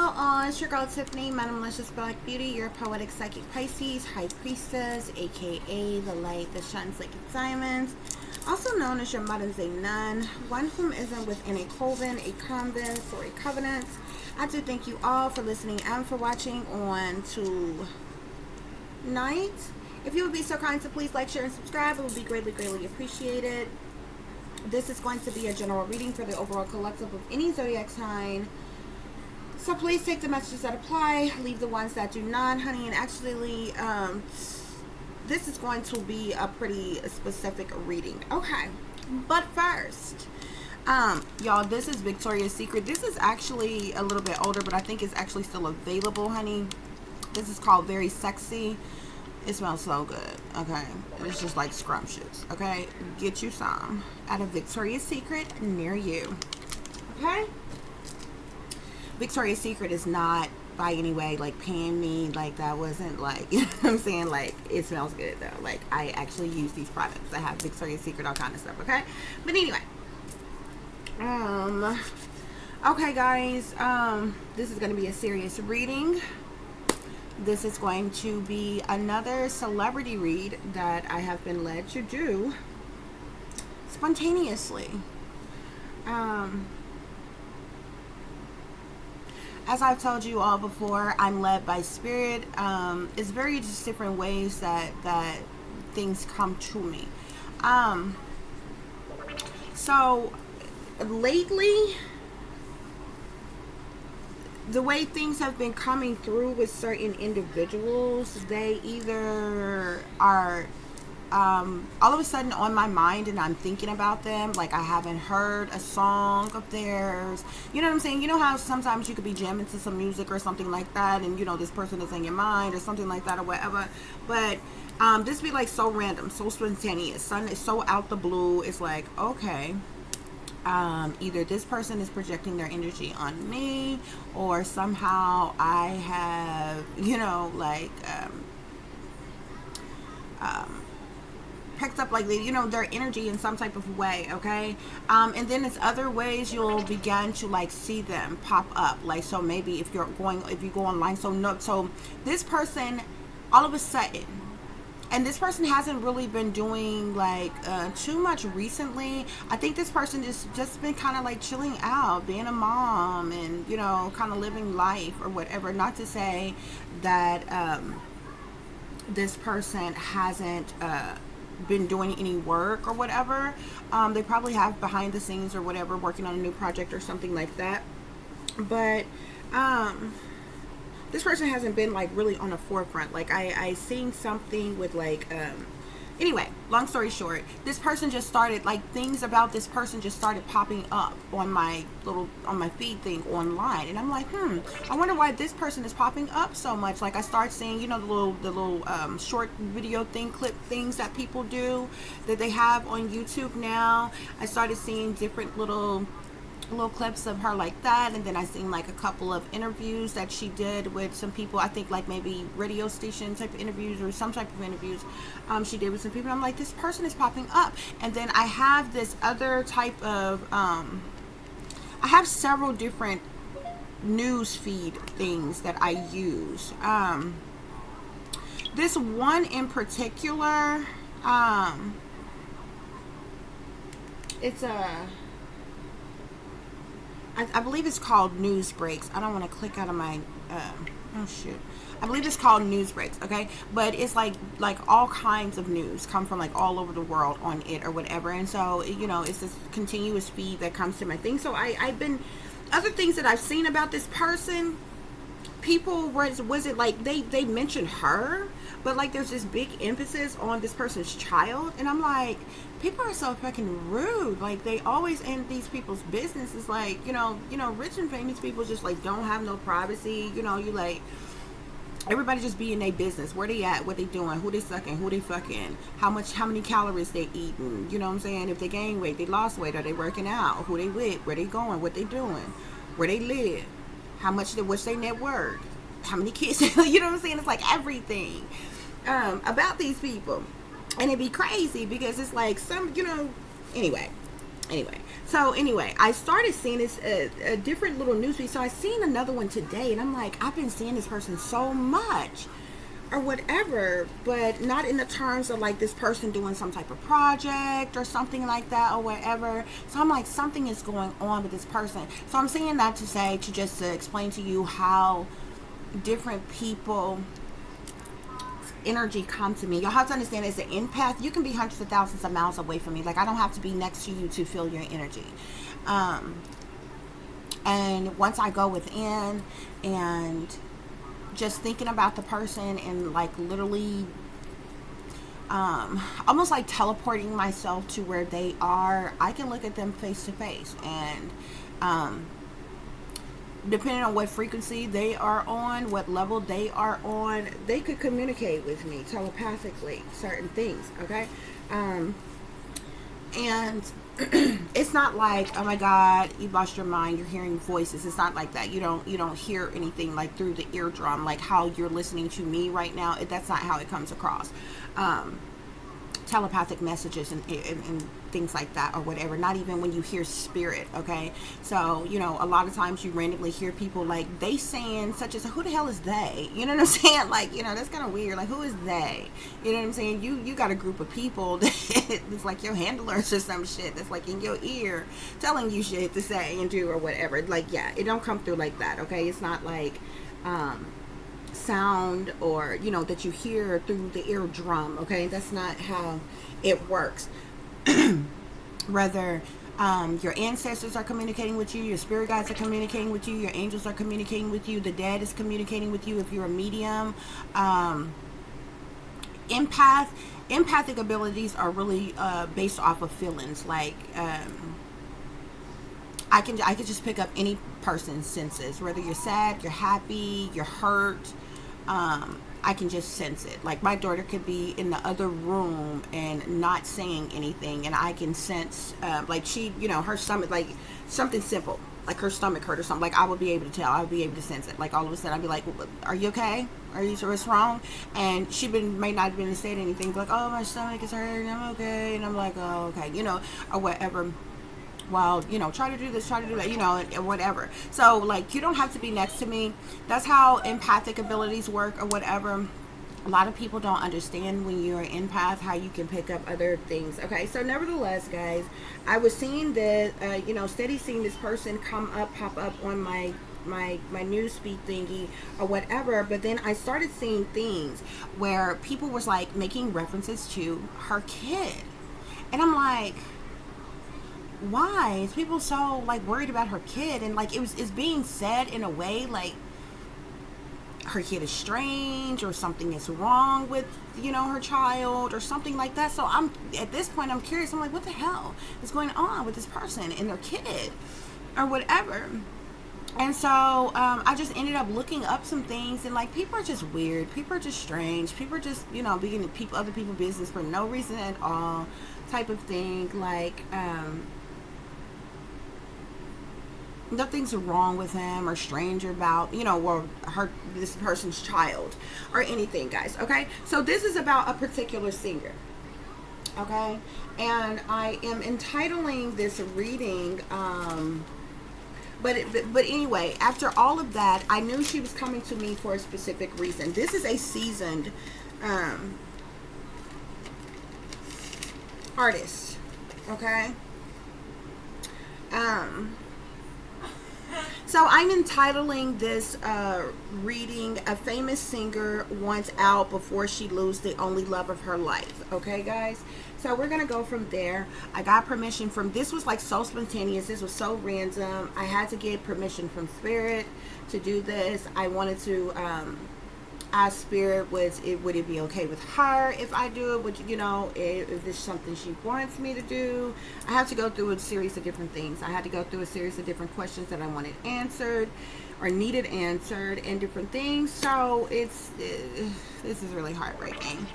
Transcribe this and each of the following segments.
It's your girl Tiffany, Madam Malicious Black Beauty, your poetic psychic Pisces, High Priestess, aka the light that shines like a diamond, also known as your modern day nun, one whom isn't within a coven, a convent, or a covenant. I do thank you all for listening and for watching on tonight. If you would be so kind to please like, share, and subscribe, it would be greatly, greatly appreciated. This is going to be a general reading for the overall collective of any zodiac sign. So please take the messages that apply, leave the ones that do not, honey. And actually, this is going to be a pretty specific reading. Okay, but first, y'all, this is Victoria's Secret. This is actually a little bit older, but I think it's actually still available, honey. This is called Very Sexy. It smells so good, okay? It's just like scrumptious, okay? Get you some out of Victoria's Secret near you, okay? Victoria's Secret is not by any way like paying me. Like, that wasn't like, you know what I'm saying? Like, it smells good though. Like, I actually use these products. I have Victoria's Secret, all kind of stuff, okay? But anyway, okay guys, this is going to be a serious reading. This is going to be another celebrity read that I have been led to do spontaneously. As I've told you all before, I'm led by spirit. It's very just different ways that things come to me. So lately, the way things have been coming through with certain individuals, they either are all of a sudden on my mind and I'm thinking about them, like I haven't heard a song of theirs, you know what I'm saying? You know how sometimes you could be jamming to some music or something like that, and you know this person is in your mind or something like that or whatever, but this be like so random, so spontaneous, so out the blue. It's like, okay, either this person is projecting their energy on me, or somehow I have, you know, like picked up, like, you know, their energy in some type of way, okay? And then it's other ways you'll begin to like see them pop up. Like, so maybe if you go online, so this person all of a sudden, and this person hasn't really been doing like too much recently. I think this person is just been kind of like chilling out, being a mom, and you know, kind of living life or whatever. Not to say that this person hasn't been doing any work or whatever. They probably have behind the scenes or whatever, working on a new project or something like that. But this person hasn't been like really on the forefront. Like I seen something with like anyway, long story short, this person just started, like, things about this person just started popping up on my feed thing online, and I'm like, I wonder why this person is popping up so much. Like, I start seeing, you know, the little short video clip things that people do that they have on YouTube now. I started seeing different little clips of her like that, and then I seen like a couple of interviews that she did with some people. I think like maybe radio station type of interviews or some type of interviews she did with some people. I'm like, this person is popping up. And then I have this other type of I have several different news feed things that I use. This one in particular, it's a I believe it's called News Breaks. I don't want to click out of my, oh shoot. I believe it's called News Breaks, okay? But it's like all kinds of news come from like all over the world on it or whatever. And so, you know, it's this continuous feed that comes to my thing. So I've been, other things that I've seen about this person, people, was it like they mentioned her, but like there's this big emphasis on this person's child, and I'm like, people are so fucking rude. Like, they always in these people's business. It's like, you know, rich and famous people just like don't have no privacy. You know, you like, everybody just be in their business. Where they at, what they doing, who they sucking, who they fucking, how many calories they eating, you know what I'm saying? If they gain weight, they lost weight, are they working out, who they with, where they going, what they doing, where they live, what's their net worth, how many kids, you know what I'm saying? It's like everything about these people. And it'd be crazy because it's like some, you know, anyway. Anyway, I started seeing this a different little news feed. So I seen another one today, and I'm like, I've been seeing this person so much, or whatever, but not in the terms of like this person doing some type of project or something like that or whatever. So I'm like, something is going on with this person. So I'm saying that to say, to explain to you how different people energy come to me. Y'all have to understand, as an empath, you can be hundreds of thousands of miles away from me. Like, I don't have to be next to you to feel your energy. And once I go within and just thinking about the person and like literally almost like teleporting myself to where they are, I can look at them face to face, and depending on what frequency they are on, what level they are on, they could communicate with me telepathically certain things. Okay. And it's not like, oh my god, you lost your mind, you're hearing voices. It's not like that. You don't hear anything like through the eardrum, like how you're listening to me right now. That's not how it comes across. Telepathic messages and things like that or whatever. Not even when you hear spirit. Okay, so a lot of times you randomly hear people like they saying such as, who the hell is they? You know what I'm saying? Like, that's kind of weird. Like, who is they? You know what I'm saying? You got a group of people that it's like your handlers or some shit that's like in your ear telling you shit to say and do or whatever. Like, yeah, it don't come through like that. Okay, it's not like sound or that you hear through the eardrum. Okay, that's not how it works. Rather, your ancestors are communicating with you, your spirit guides are communicating with you, your angels are communicating with you, the dead is communicating with you if you're a medium. Empathic abilities are really based off of feelings. Like, I can just pick up any person's senses, whether you're sad, you're happy, you're hurt. I can just sense it. Like, my daughter could be in the other room and not saying anything, and I can sense like she, her stomach, like something simple, like her stomach hurt or something. Like, I would be able to tell. I would be able to sense it. Like, all of a sudden I'd be like, are you okay? Are you sure what's wrong? And she may not have been saying anything, like, oh, my stomach is hurting, I'm okay. And I'm like, oh, okay, or whatever. Well, try to do this, try to do that, and whatever. So, like, you don't have to be next to me. That's how empathic abilities work or whatever. A lot of people don't understand when you're an empath how you can pick up other things. Okay, so nevertheless, guys, I was seeing that, steady seeing this person pop up on my newsfeed thingy or whatever. But then I started seeing things where people was like making references to her kid, and I'm like, why is people so like worried about her kid? And like it's being said in a way like her kid is strange or something is wrong with her child or something like that. So I'm at this point, I'm curious. I'm like, what the hell is going on with this person and their kid or whatever? And so I just ended up looking up some things, and like, people are just weird, people are just strange, people are just being other people's business for no reason at all, type of thing. Like, nothing's wrong with him or strange about this person's child or anything, guys. Okay, so this is about a particular singer. Okay, and I am entitling this reading but anyway, after all of that, I knew she was coming to me for a specific reason. This is a seasoned artist. Okay, so I'm entitling this reading, A Famous Singer Wants Out Before She Loses the Only Love of Her Life. Okay, guys? So we're going to go from there. I got permission from, this was like so spontaneous. This was so random. I had to get permission from Spirit to do this. I wanted to ask Spirit, would it be okay with her if I do it? If this is something she wants me to do? I have to go through a series of different things. I had to go through a series of different questions that I wanted answered or needed answered and different things. So this is really heartbreaking.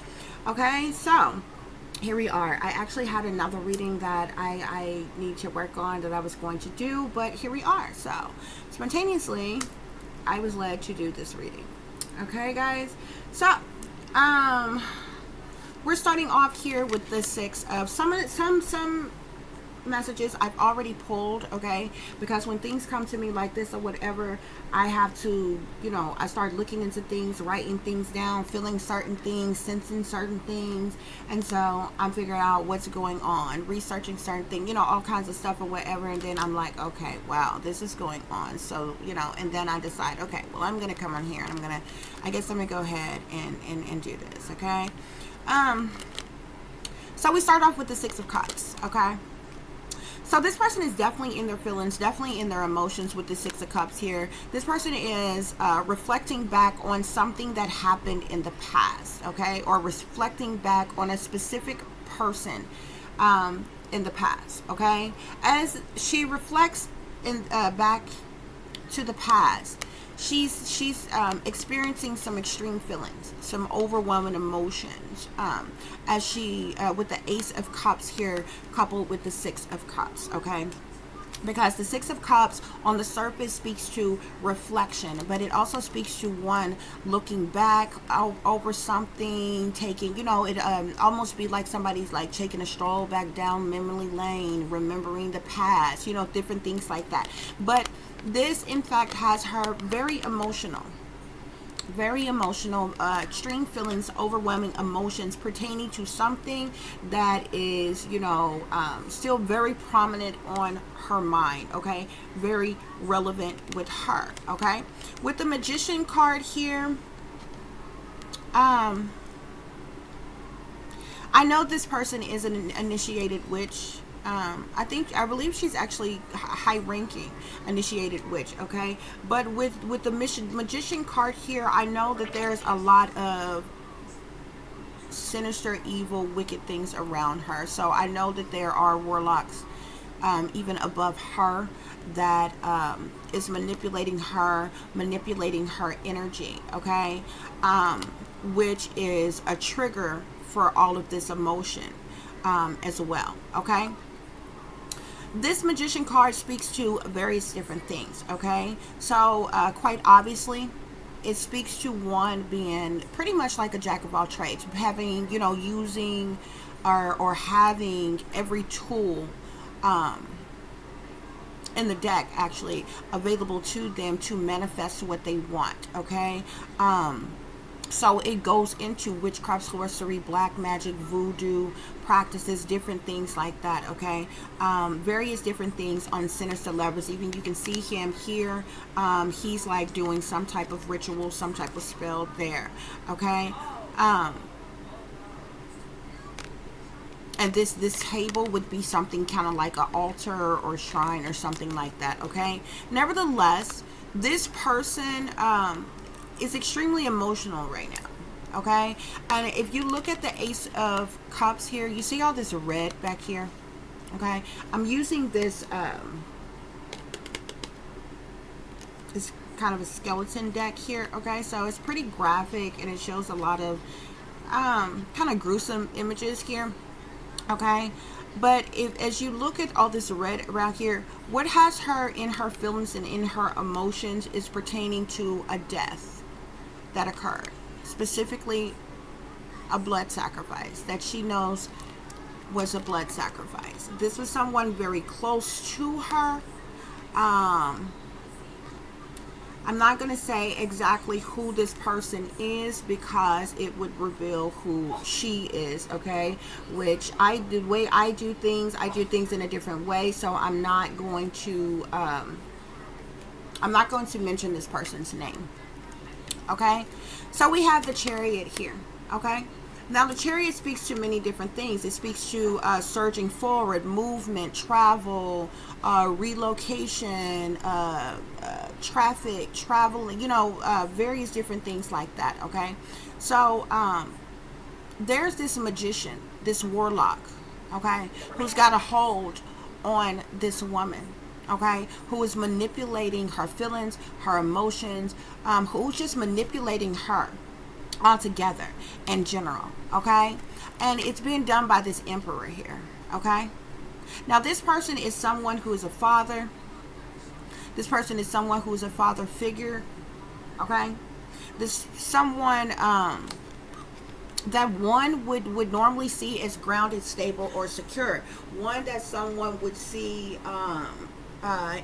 Okay, so here we are. I actually had another reading that I need to work on that I was going to do, but here we are. So spontaneously, I was led to do this reading. Okay, guys. So we're starting off here with the Six of some messages I've already pulled, okay? Because when things come to me like this or whatever, I have to, you know, I start looking into things, writing things down, feeling certain things, sensing certain things, and so I'm figuring out what's going on, researching certain things, you know, all kinds of stuff or whatever, and then I'm like, okay, wow, this is going on. So, you know, and then I decide, okay, well, I'm gonna come on here and I guess I'm gonna go ahead and do this, okay? So we start off with the Six of Cups, okay? So this person is definitely in their feelings, definitely in their emotions with the Six of Cups here. This person is reflecting back on something that happened in the past, okay? Or reflecting back on a specific person in the past, okay? As she reflects in back to the past, she's experiencing some extreme feelings, some overwhelming emotions, as she with the Ace of Cups here coupled with the Six of Cups, okay? Because the Six of Cups on the surface speaks to reflection, but it also speaks to one looking back over something, taking, you know, it almost be like somebody's like taking a stroll back down memory lane, remembering the past, you know, different things like that. But this in fact has her very emotional, extreme feelings, overwhelming emotions pertaining to something that is, you know, still very prominent on her mind, okay? Very relevant with her, okay? With the Magician card here, I know this person is an initiated witch. I believe she's actually high-ranking initiated witch, okay? But with the Magician card here, I know that there's a lot of sinister, evil, wicked things around her. So I know that there are warlocks even above her that is manipulating her energy, okay? Which is a trigger for all of this emotion as well, okay? This Magician card speaks to various different things, okay? So quite obviously it speaks to one being pretty much like a jack of all trades, having, you know, using or having every tool in the deck actually available to them to manifest what they want, okay? So it goes into witchcraft, sorcery, black magic, voodoo practices, different things like that, okay? Various different things on sinister levels. Even you can see him here. He's like doing some type of ritual, some type of spell there, okay? And this table would be something kind of like an altar or shrine or something like that, okay? Nevertheless, this person is extremely emotional right now, okay? And if you look at the Ace of Cups here, you see all this red back here, okay? I'm using this this kind of a skeleton deck here, okay? So it's pretty graphic and it shows a lot of kind of gruesome images here, okay? But as you look at all this red around here, what has her in her feelings and in her emotions is pertaining to a death that occurred, specifically a blood sacrifice that she knows was a blood sacrifice. This was someone very close to her. I'm not going to say exactly who this person is because it would reveal who she is, okay? Which the way I do things in a different way, so I'm not going to mention this person's name. Okay, so we have the Chariot here, okay? Now the Chariot speaks to many different things. It speaks to surging forward, movement, travel, relocation, traffic, traveling, you know, various different things like that, okay? So there's this magician, this warlock, okay, who's got a hold on this woman, okay, who is manipulating her feelings, her emotions, who's just manipulating her altogether in general, okay? And it's being done by this emperor here, okay? Now this person is someone who is a father. This person is someone who is a father figure, okay? This someone that one would normally see as grounded, stable, or secure. One that someone would see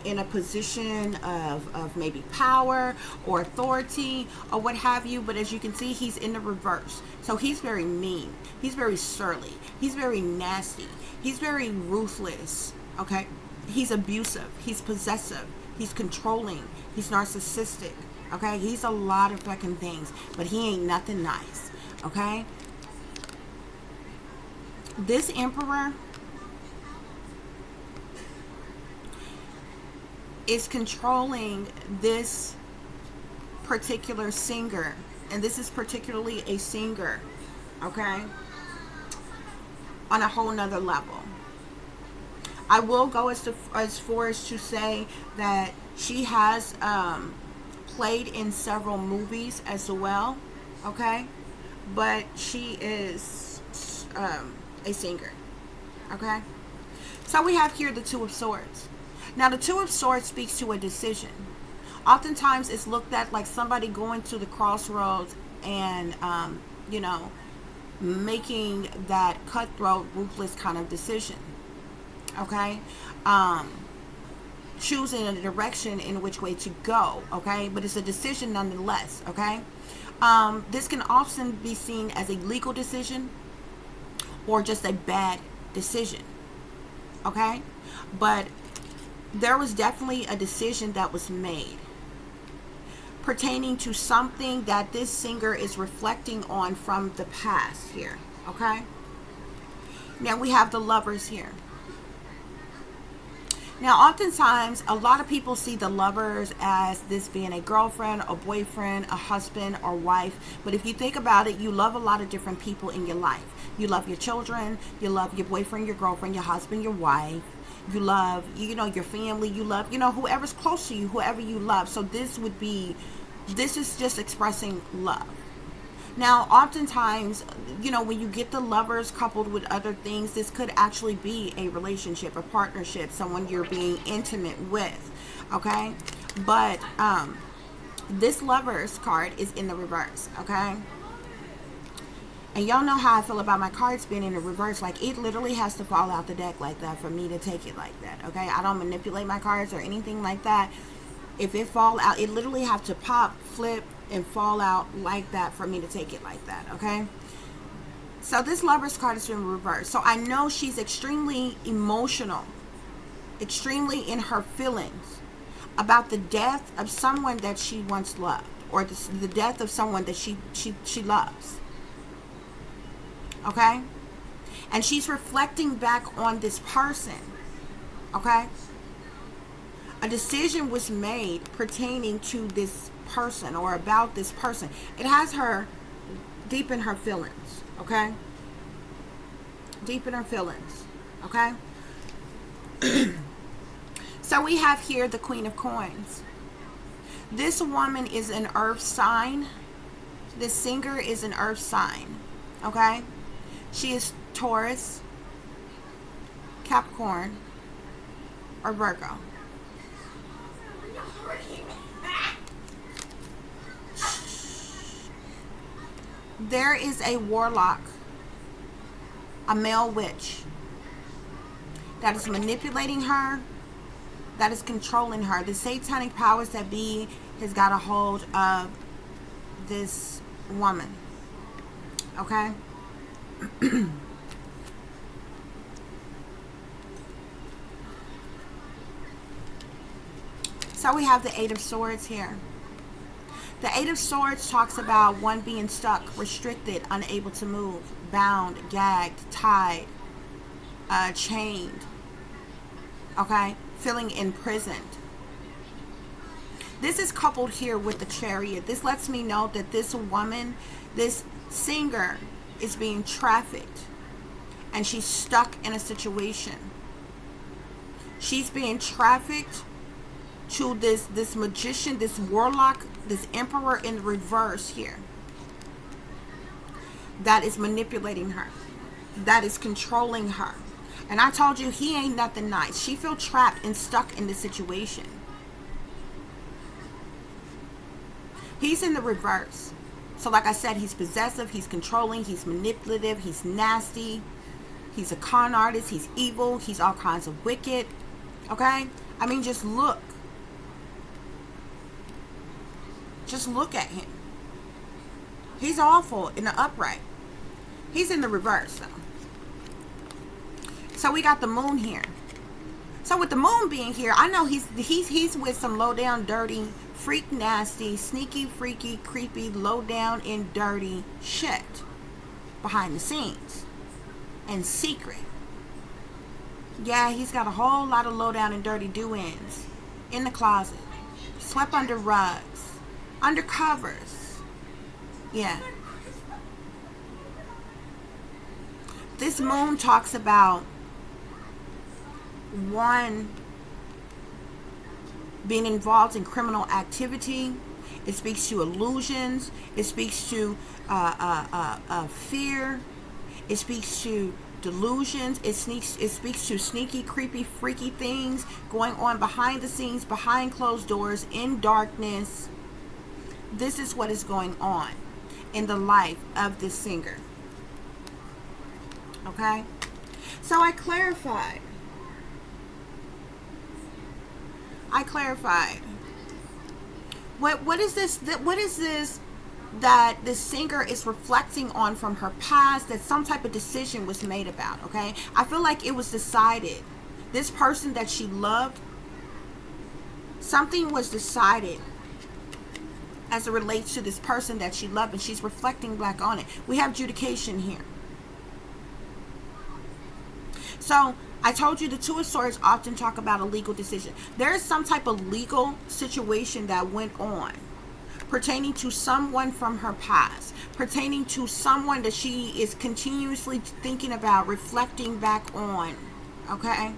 in a position of maybe power or authority or what have you. But as you can see, he's in the reverse. So he's very mean. He's very surly. He's very nasty. He's very ruthless. Okay? He's abusive. He's possessive. He's controlling. He's narcissistic. Okay? He's a lot of fucking things. But he ain't nothing nice. Okay? This emperor is controlling this particular singer. And this is particularly a singer. Okay? On a whole nother level. I will go as far as to say that she has played in several movies as well. Okay? But she is a singer. Okay? So we have here the Two of Swords. Now the Two of Swords speaks to a decision. Oftentimes it's looked at like somebody going to the crossroads and, you know, making that cutthroat, ruthless kind of decision. Okay? Choosing a direction in which way to go. Okay? But it's a decision nonetheless. Okay? This can often be seen as a legal decision or just a bad decision. Okay? But there was definitely a decision that was made pertaining to something that this singer is reflecting on from the past here. Okay? Now we have the Lovers here. Now, oftentimes, a lot of people see the Lovers as this being a girlfriend, a boyfriend, a husband, or wife. But if you think about it, you love a lot of different people in your life. You love your children. You love your boyfriend, your girlfriend, your husband, your wife. You love, you know, your family. You love, you know, whoever's close to you, whoever you love. So this is just expressing love. Now, oftentimes, you know, when you get the Lovers coupled with other things, this could actually be a relationship, a partnership, someone you're being intimate with, okay? But this Lovers card is in the reverse, okay? And y'all know how I feel about my cards being in the reverse. Like, it literally has to fall out the deck like that for me to take it like that, okay? I don't manipulate my cards or anything like that. If it fall out, it literally have to pop, flip, and fall out like that for me to take it like that, okay? So this Lovers card is in reverse. So I know she's extremely emotional, extremely in her feelings about the death of someone that she once loved, or the death of someone that she loves, okay? And she's reflecting back on this person, okay? A decision was made pertaining to this person or about this person. It has her deep in her feelings, okay? Deep in her feelings, okay? So we have here the Queen of Coins. This woman is an earth sign. This singer is an earth sign, okay? She is Taurus, Capricorn, or Virgo. There is a warlock, a male witch, that is manipulating her, that is controlling her. The satanic powers that be has got a hold of this woman, okay? So we have the Eight of Swords here. The Eight of Swords talks about one being stuck, restricted, unable to move, bound, gagged, tied, chained, okay? Feeling imprisoned. This is coupled here with the Chariot. This lets me know that this woman, this singer, is being trafficked and she's stuck in a situation. She's being trafficked to this magician, this warlock, this emperor in reverse here, that is manipulating her, that is controlling her. And I told you, he ain't nothing nice. She feel trapped and stuck in this situation. He's in the reverse. So like I said, he's possessive, he's controlling, he's manipulative, he's nasty, he's a con artist, he's evil, he's all kinds of wicked. Okay? I mean, just look. Just look at him. He's awful in the upright. He's in the reverse, though. So we got the moon here. So with the moon being here, I know he's with some low down, dirty, freak, nasty, sneaky, freaky, creepy, low down and dirty shit behind the scenes and secret. Yeah, he's got a whole lot of low down and dirty do-ins in the closet, swept under rugs, under covers. Yeah. This moon talks about one being involved in criminal activity. It speaks to illusions. It speaks to fear. It speaks to delusions. It speaks to sneaky, creepy, freaky things going on behind the scenes, behind closed doors, in darkness. This is what is going on in the life of this singer. Okay? So I clarified. What is this that this singer is reflecting on from her past, that some type of decision was made about? Okay, I feel like it was decided. This person that she loved, something was decided as it relates to this person that she loved, and she's reflecting back on it. We have adjudication here. So I told you the Two of Swords often talk about a legal decision. There is some type of legal situation that went on pertaining to someone from her past, pertaining to someone that she is continuously thinking about, reflecting back on. Okay?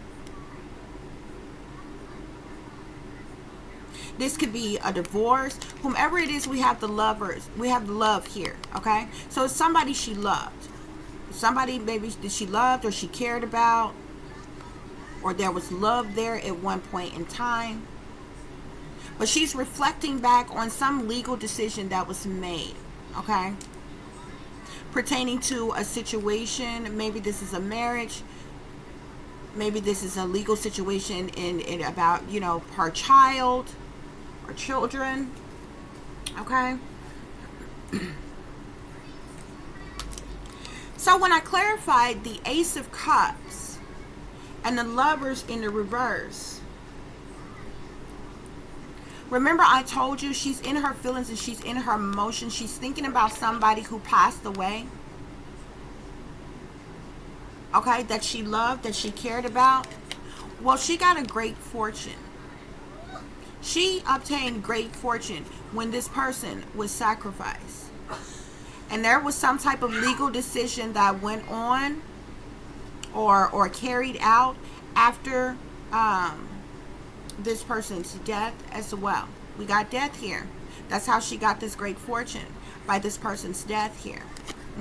This could be a divorce. Whomever it is, we have the lovers. We have the love here. Okay? So it's somebody she loved. Somebody maybe that she loved or she cared about, or there was love there at one point in time. But she's reflecting back on some legal decision that was made, okay? Pertaining to a situation. Maybe this is a marriage. Maybe this is a legal situation in about, you know, her child or children, okay? So when I clarified the Ace of Cups and the Lovers in the reverse, remember I told you she's in her feelings and she's in her emotions. She's thinking about somebody who passed away, okay, that she loved, that she cared about. Well, she got a great fortune. She obtained great fortune when this person was sacrificed. And there was some type of legal decision that went on or carried out after this person's death as well. We got death here. That's how she got this great fortune, by this person's death here.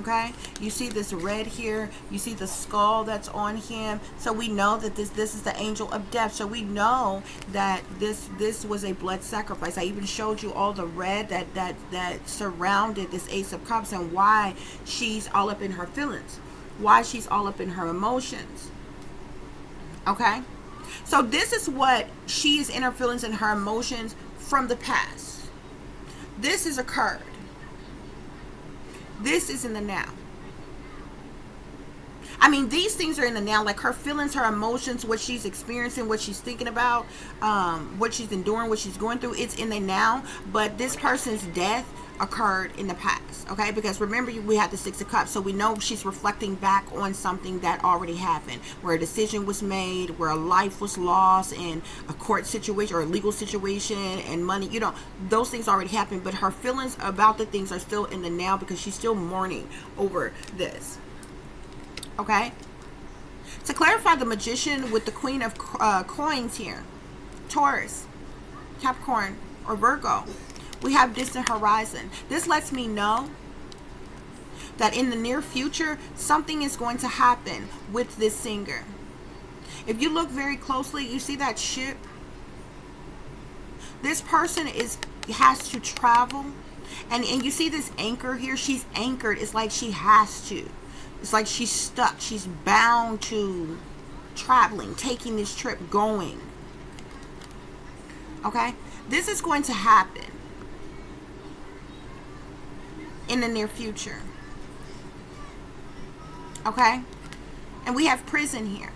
Okay? You see this red here. You see the skull that's on him. So we know that this is the angel of death. So we know that this was a blood sacrifice. I even showed you all the red that surrounded this Ace of Cups and why she's all up in her feelings. Why she's all up in her emotions. Okay? So this is what she is in her feelings and her emotions from the past. This is occurred. This is in the now. I mean, these things are in the now, like her feelings, her emotions, what she's experiencing, what she's thinking about, what she's enduring, what she's going through. It's in the now, but this person's death occurred in the past, okay? Because remember, we had the Six of Cups, so we know she's reflecting back on something that already happened, where a decision was made, where a life was lost, in a court situation or a legal situation, and money, you know, those things already happened, but her feelings about the things are still in the now because she's still mourning over this. Okay? To clarify the Magician with the Queen of Coins here, Taurus, Capricorn, or Virgo, we have distant horizon. This lets me know that in the near future, something is going to happen with this singer. If you look very closely, you see that ship. This person has to travel And you see this anchor here? She's anchored. It's like she has to. It's like she's stuck. She's bound to traveling, taking this trip, going. Okay? This is going to happen in the near future. Okay? And we have prison here.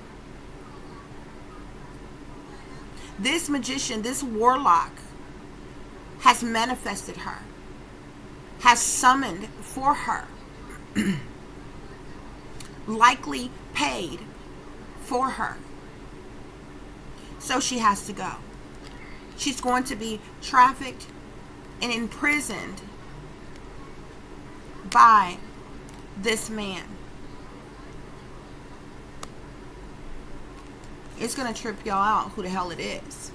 This magician, this warlock, has manifested her, has summoned for her, likely paid for her. So she has to go. She's going to be trafficked and imprisoned by this man. It's going to trip y'all out who the hell it is.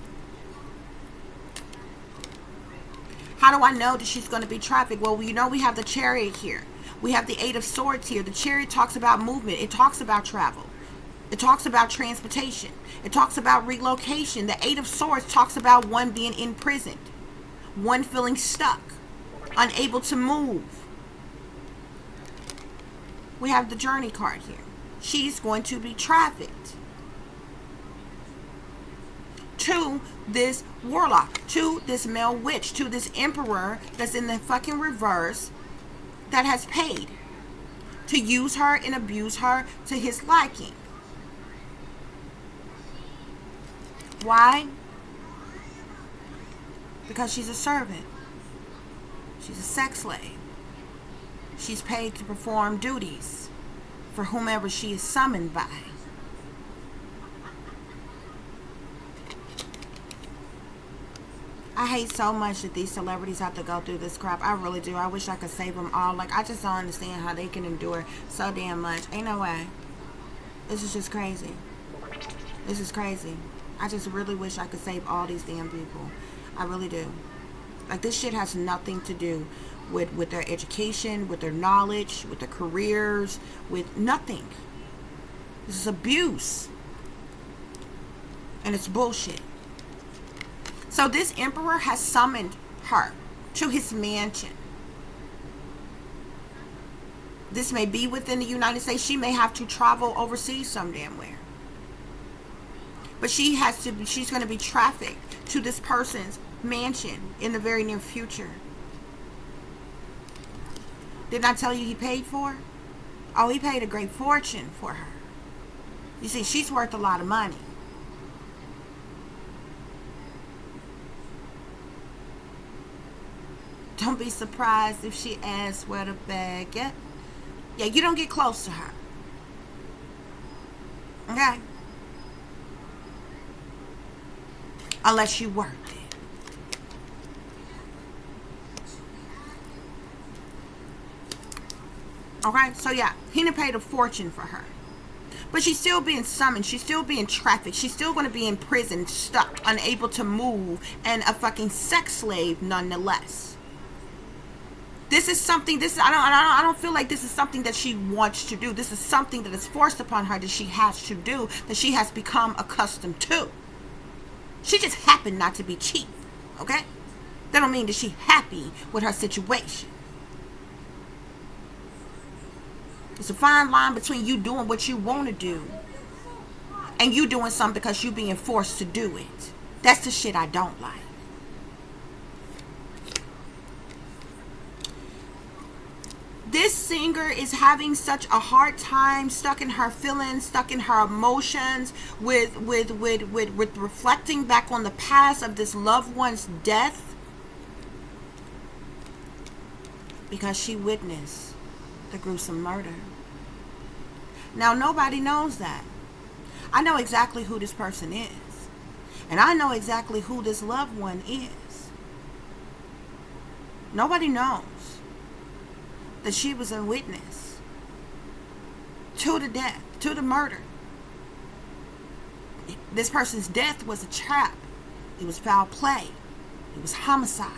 How do I know that she's going to be trafficked? Well, you know we have the Chariot here. We have the Eight of Swords here. The Chariot talks about movement. It talks about travel. It talks about transportation. It talks about relocation. The Eight of Swords talks about one being imprisoned. One feeling stuck. Unable to move. We have the Journey card here. She's going to be trafficked to this warlock, to this male witch, to this emperor that's in the fucking reverse, that has paid to use her and abuse her to his liking. Why? Because she's a servant. She's a sex slave. She's paid to perform duties for whomever she is summoned by. I hate so much that these celebrities have to go through this crap. I really do. I wish I could save them all. Like, I just don't understand how they can endure so damn much. Ain't no way. This is just crazy. This is crazy. I just really wish I could save all these damn people. I really do. Like, this shit has nothing to do with their education, with their knowledge, with their careers, with nothing. This is abuse. And it's bullshit. So this emperor has summoned her to his mansion. This may be within the United States. She may have to travel overseas some damn where. But she's going to be trafficked to this person's mansion in the very near future. Didn't I tell you he paid for her? Oh, he paid a great fortune for her. You see, she's worth a lot of money. Don't be surprised if she asks where the bag at. Yeah, you don't get close to her. Okay? Unless you work it. Okay? So yeah, he done paid a fortune for her. But she's still being summoned. She's still being trafficked. She's still going to be in prison, stuck, unable to move, and a fucking sex slave nonetheless. This is something, I don't feel like this is something that she wants to do. This is something that is forced upon her that she has to do, that she has become accustomed to. She just happened not to be cheap, okay? That don't mean that she's happy with her situation. It's a fine line between you doing what you want to do and you doing something because you being forced to do it. That's the shit I don't like. This singer is having such a hard time, stuck in her feelings, stuck in her emotions, with reflecting back on the past of this loved one's death, because she witnessed the gruesome murder. Now, nobody knows that. I know exactly who this person is, and I know exactly who this loved one is. Nobody knows that she was a witness to the death, to the murder. This person's death was a trap. It was foul play. It was homicide.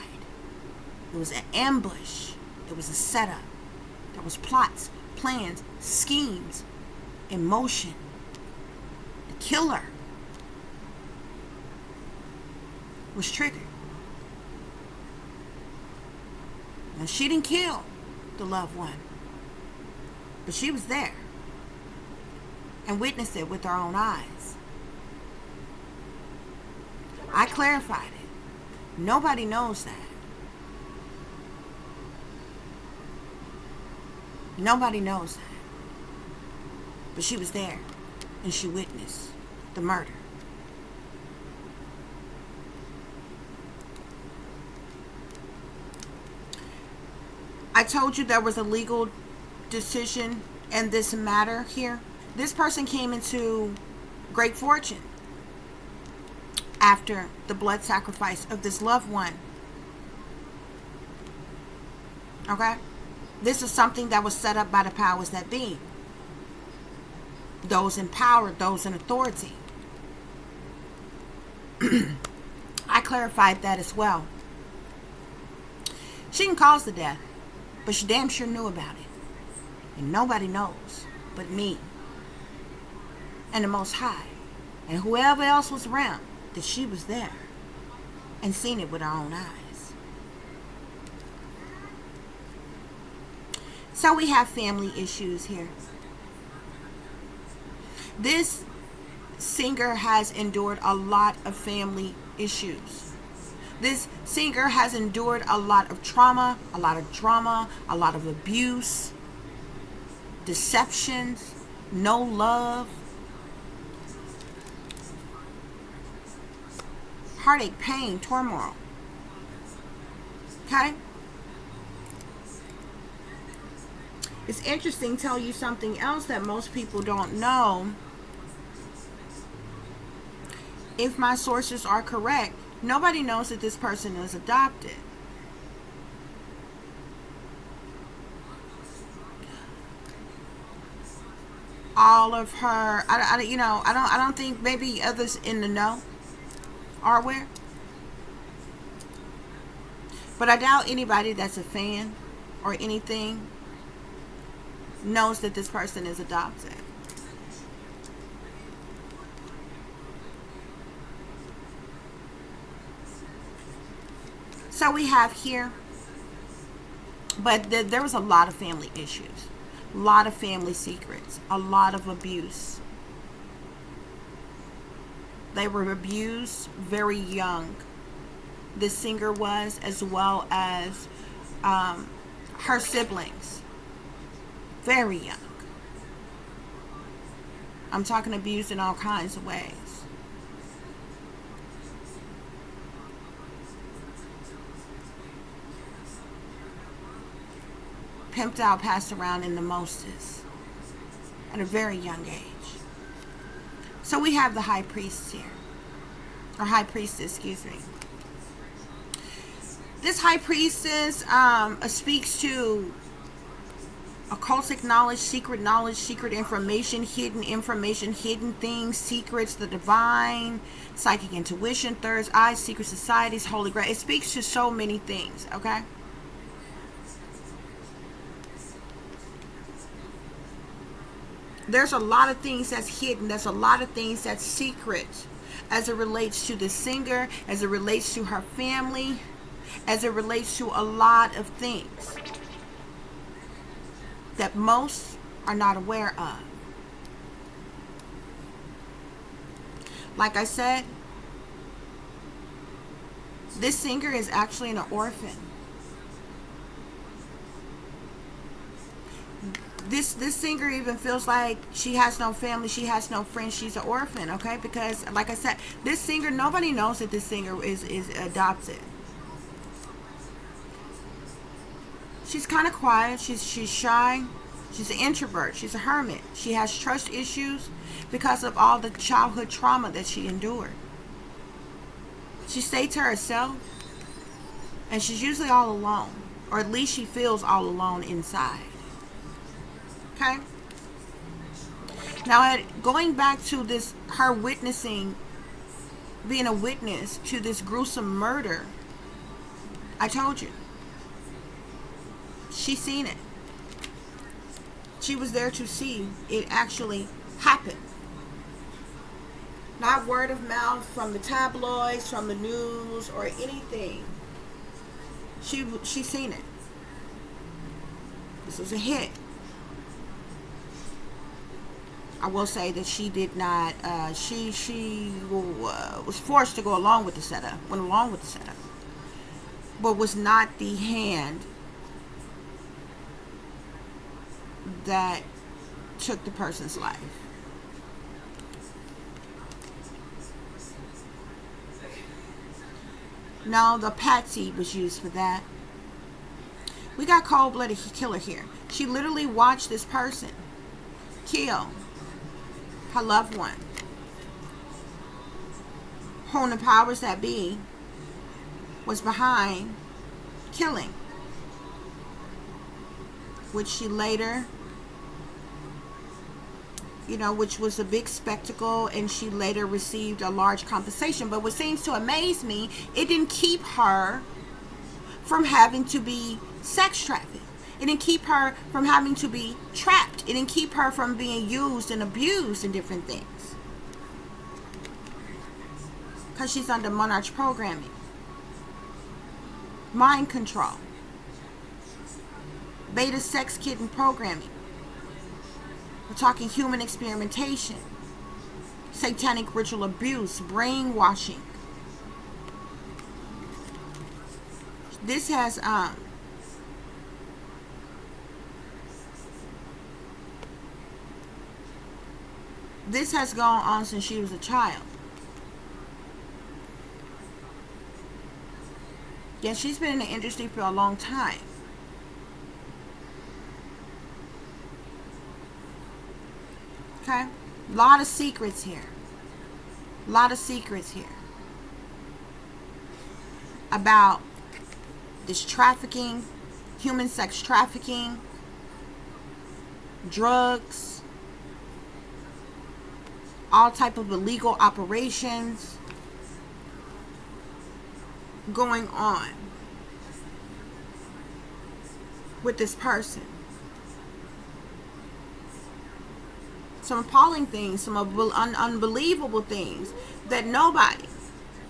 It was an ambush. It was a setup. There was plots, plans, schemes, in motion. The killer was triggered. Now, she didn't kill the loved one, but she was there and witnessed it with her own eyes. I clarified it. Nobody knows that. Nobody knows that. But she was there and she witnessed the murder. I told you there was a legal decision in this matter here. This person came into great fortune after the blood sacrifice of this loved one. Okay? This is something that was set up by the powers that be. Those in power, those in authority. I clarified that as well. She didn't cause the death, but she damn sure knew about it. And nobody knows but me and the Most High and whoever else was around that she was there and seen it with her own eyes. So we have family issues here. This singer has endured a lot of family issues. This singer has endured a lot of trauma, a lot of drama, a lot of abuse, deceptions, no love, heartache, pain, turmoil. Okay? It's interesting to tell you something else that most people don't know. If my sources are correct, nobody knows that this person is adopted. All of her, I don't think maybe others in the know are aware. But I doubt anybody that's a fan or anything knows that this person is adopted. So we have here, but there was a lot of family issues, a lot of family secrets, a lot of abuse. They were abused very young. The singer was, as well as her siblings, very young. I'm talking abused in all kinds of ways. Pimped out, passed around in the mostest at a very young age. So we have the high priest here, or high priestess, excuse me. This high priestess speaks to occultic knowledge, secret information, hidden things, secrets, the divine, psychic intuition, third eye, secret societies, holy grail. It speaks to so many things, okay? There's a lot of things that's hidden. There's a lot of things that's secret as it relates to the singer, as it relates to her family, as it relates to a lot of things that most are not aware of. Like I said, this singer is actually an orphan. This singer even feels like she has no family, she has no friends, she's an orphan, okay? Because, like I said, this singer, nobody knows that this singer is adopted. She's kind of quiet, she's shy, she's an introvert, she's a hermit. She has trust issues because of all the childhood trauma that she endured. She stayed to herself, and she's usually all alone, or at least she feels all alone inside. Okay. Now, going back to this, her witnessing, being a witness to this gruesome murder, I told you, she seen it. She was there to see it actually happen. Not word of mouth from the tabloids, from the news, or anything. She seen it. This was a hit. I will say that she did not, she was forced to go along with the setup, went along with the setup, but was not the hand that took the person's life. No, the patsy was used for that. We got cold-blooded killer here. She literally watched this person kill her loved one, whom the powers that be was behind killing, which she later, which was a big spectacle, and she later received a large compensation. But what seems to amaze me, it didn't keep her from having to be sex trafficked. It didn't keep her from having to be trapped. It didn't keep her from being used and abused in different things. Because she's under monarch programming, mind control, beta sex kitten programming. We're talking human experimentation, satanic ritual abuse, brainwashing. This has gone on since she was a child. Yeah, she's been in the industry for a long time. Okay? A lot of secrets here. A lot of secrets here. About this trafficking, human sex trafficking, drugs, all type of illegal operations going on with this person. Some appalling things, some unbelievable things that nobody,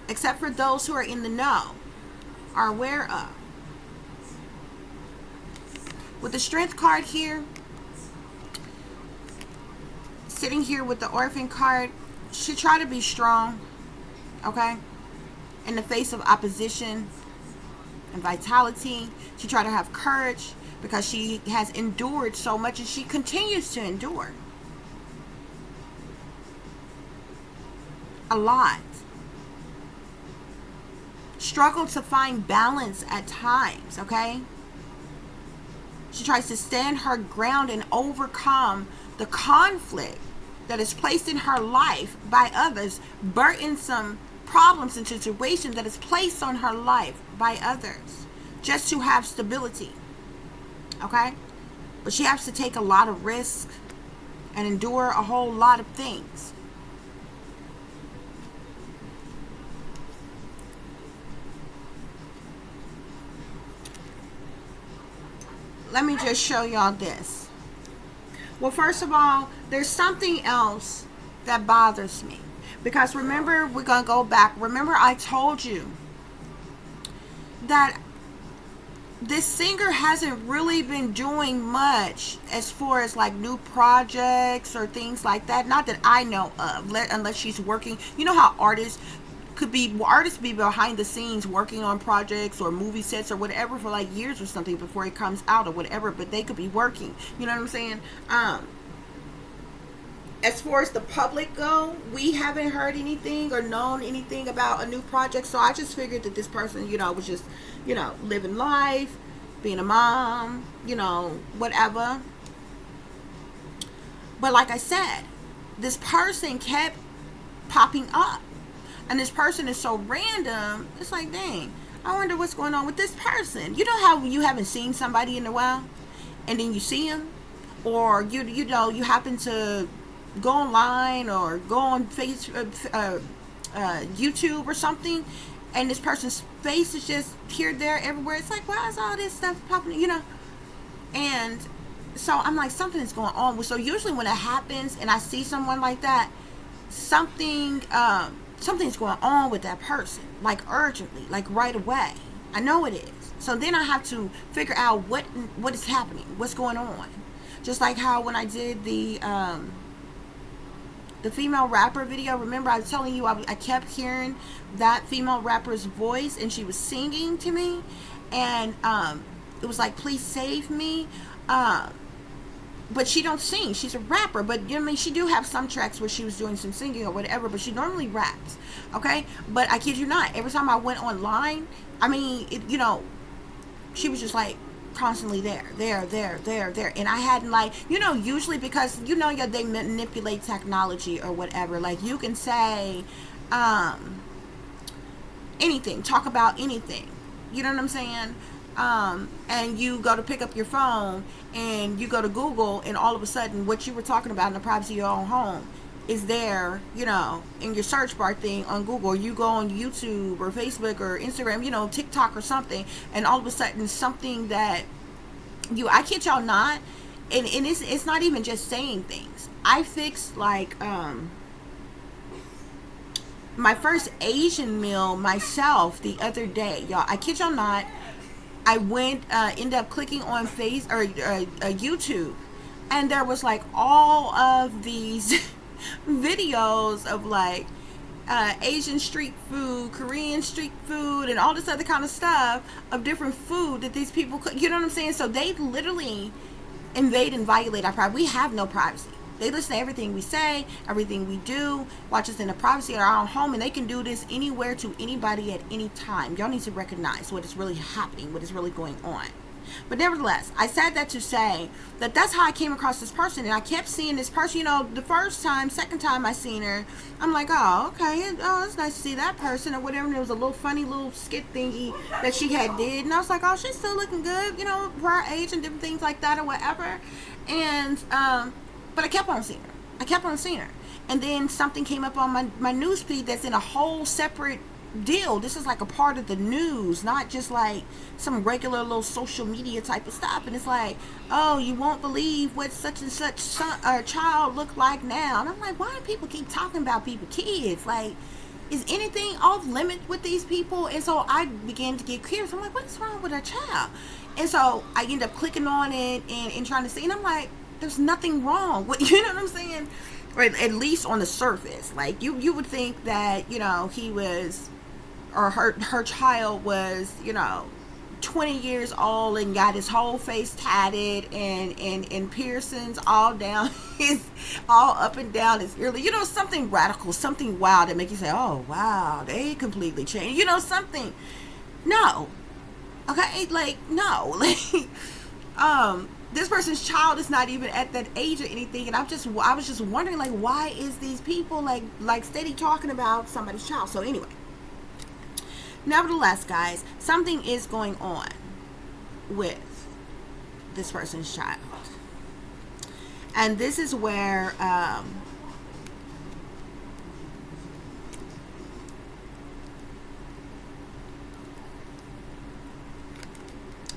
except for those who are in the know, are aware of. With the strength card here, sitting here with the Orphan card, she try to be strong, okay? In the face of opposition and vitality, she try to have courage because she has endured so much, and she continues to endure a lot. Struggle to find balance at times, okay? She tries to stand her ground and overcome the conflict that is placed in her life by others, burdensome problems and situations that is placed on her life by others, just to have stability, okay? But she has to take a lot of risk and endure a whole lot of things. Let me just show y'all this. Well, first of all, there's something else that bothers me. Because remember, we're going to go back. Remember, I told you that this singer hasn't really been doing much as far as like new projects or things like that. Not that I know of, unless she's working. You know how artists be behind the scenes working on projects or movie sets or whatever for like years or something before it comes out or whatever, but they could be working. You know what I'm saying? As far as the public go, we haven't heard anything or known anything about a new project. So I just figured that this person, was just, living life, being a mom, whatever. But like I said, this person kept popping up. And this person is so random. It's like, dang, I wonder what's going on with this person. You know how you haven't seen somebody in a while, and then you see them, or you happen to go online or go on YouTube or something, and this person's face is just here, there, everywhere. It's like, why is all this stuff popping? And so I'm like, something is going on. So usually when it happens, and I see someone like that, something's going on with that person, like urgently, like right away. I know it is. So then I have to figure out what is happening, what's going on. Just like how when I did the female rapper video, remember I was telling you I kept hearing that female rapper's voice, and she was singing to me, and it was like, please save me. But she don't sing. She's a rapper, but you know what I mean, she do have some tracks where she was doing some singing or whatever, but she normally raps. Okay, but I kid you not, every time I went online, I mean, she was just like constantly there, and I hadn't, like, usually, because yeah, they manipulate technology or whatever, like you can say anything, talk about anything, you know what I'm saying, and you go to pick up your phone and you go to Google, and all of a sudden what you were talking about in the privacy of your own home is there, in your search bar thing on Google. You go on YouTube or Facebook or Instagram, TikTok or something, and all of a sudden something that I kid y'all not, and it's not even just saying things. I fixed, like, my first Asian meal myself the other day, y'all. I kid y'all not. I ended up clicking on YouTube, and there was like all of these videos of like Asian street food, Korean street food, and all this other kind of stuff of different food that these people cook. You know what I'm saying? So they literally invade and violate our privacy. We have no privacy. They listen to everything we say, everything we do, watch us in the privacy of our own home, and they can do this anywhere to anybody at any time. Y'all need to recognize what is really happening, what is really going on. But nevertheless, I said that to say that that's how I came across this person, and I kept seeing this person. The first time, second time I seen her, I'm like, oh, okay, oh, it's nice to see that person or whatever. And there was a little funny little skit thingy that she had did, and I was like, oh, she's still looking good, for her age and different things like that or whatever. And but I kept on seeing her. And then something came up on my news feed that's in a whole separate deal. This is like a part of the news, not just like some regular little social media type of stuff. And it's like, oh, you won't believe what such and such child look like now. And I'm like, why do people keep talking about kids? Like, is anything off limit with these people? And so I began to get curious. I'm like, what's wrong with a child? And so I end up clicking on it and trying to see, and I'm like, there's nothing wrong with, you know what I'm saying? Or at least on the surface. Like, you would think that, he was, or her child was, 20 years old and got his whole face tatted and piercings all down all up and down his ear. Something radical, something wild that make you say, oh wow, they completely changed. Something. No. Okay, like, no. Like, this person's child is not even at that age or anything, and I was just wondering, like, why is these people like steady talking about somebody's child? So anyway, nevertheless, guys, something is going on with this person's child, and this is where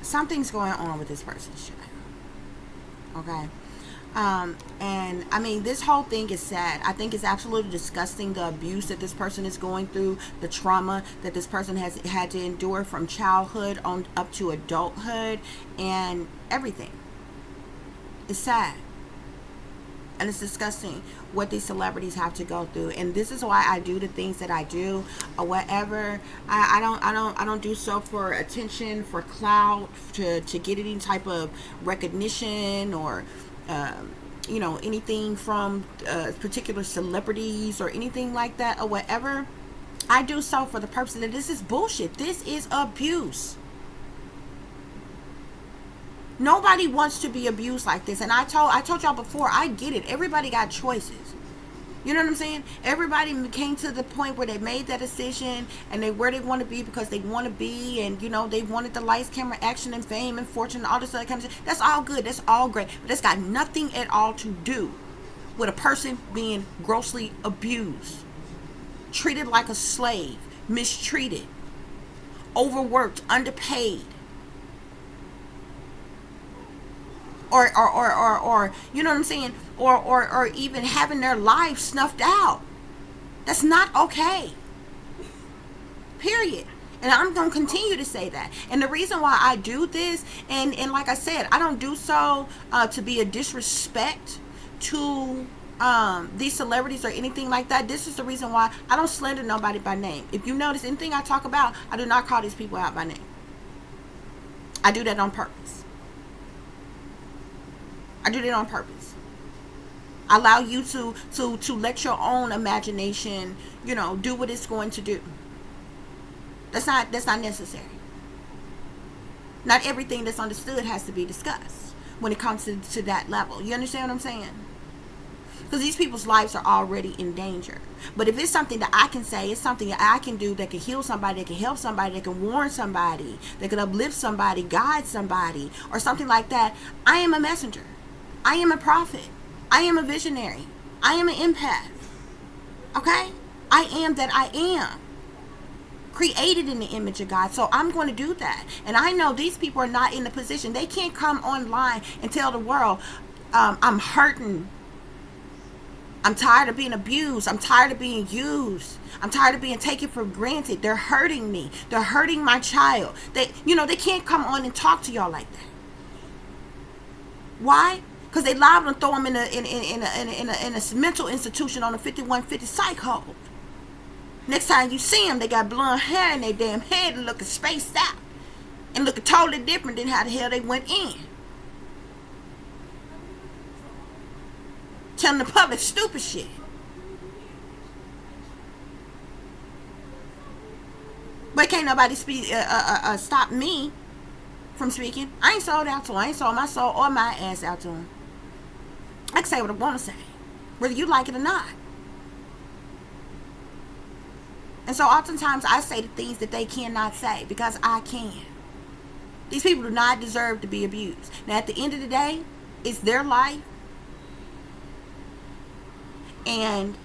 something's going on with this person's child. Okay. And I mean, this whole thing is sad. I think it's absolutely disgusting, the abuse that this person is going through, the trauma that this person has had to endure from childhood on up to adulthood, and everything. It's sad. And it's disgusting what these celebrities have to go through. And this is why I do the things that I do or whatever. I don't do so for attention, for clout, to get any type of recognition or anything from particular celebrities or anything like that or whatever. I do so for the purpose that this is bullshit. This is abuse. Nobody wants to be abused like this. And I told y'all before, I get it. Everybody got choices. You know what I'm saying? Everybody came to the point where they made that decision and where they want to be because they want to be, and they wanted the lights, camera, action, and fame and fortune and all this other kind of shit. That's all good. That's all great. But that's got nothing at all to do with a person being grossly abused, treated like a slave, mistreated, overworked, underpaid. Or you know what I'm saying? Or even having their lives snuffed out. That's not okay. Period. And I'm going to continue to say that. And the reason why I do this, and like I said, I don't do so to be a disrespect to these celebrities or anything like that. This is the reason why I don't slander nobody by name. If you notice anything I talk about, I do not call these people out by name. I do that on purpose. I do that on purpose. I allow you to let your own imagination, do what it's going to do. That's not necessary. Not everything that's understood has to be discussed when it comes to that level. You understand what I'm saying? Because these people's lives are already in danger. But if it's something that I can say, it's something that I can do that can heal somebody, that can help somebody, that can warn somebody, that can uplift somebody, guide somebody, or something like that, I am a messenger. I am a prophet. I am a visionary. I am an empath. Okay? I am that I am. Created in the image of God. So I'm going to do that. And I know these people are not in the position. They can't come online and tell the world, I'm hurting. I'm tired of being abused. I'm tired of being used. I'm tired of being taken for granted. They're hurting me. They're hurting my child. They can't come on and talk to y'all like that. Why? Because they liable to throw them in a mental institution on a 5150 psych hold. Next time you see them, they got blonde hair in their damn head and looking spaced out. And looking totally different than how the hell they went in. Telling the public stupid shit. But can't nobody stop me from speaking. I ain't sold out to them. I ain't sold my soul or my ass out to them. I can say what I want to say, whether you like it or not. And so oftentimes I say the things that they cannot say because I can. These people do not deserve to be abused. Now at the end of the day, it's their life. And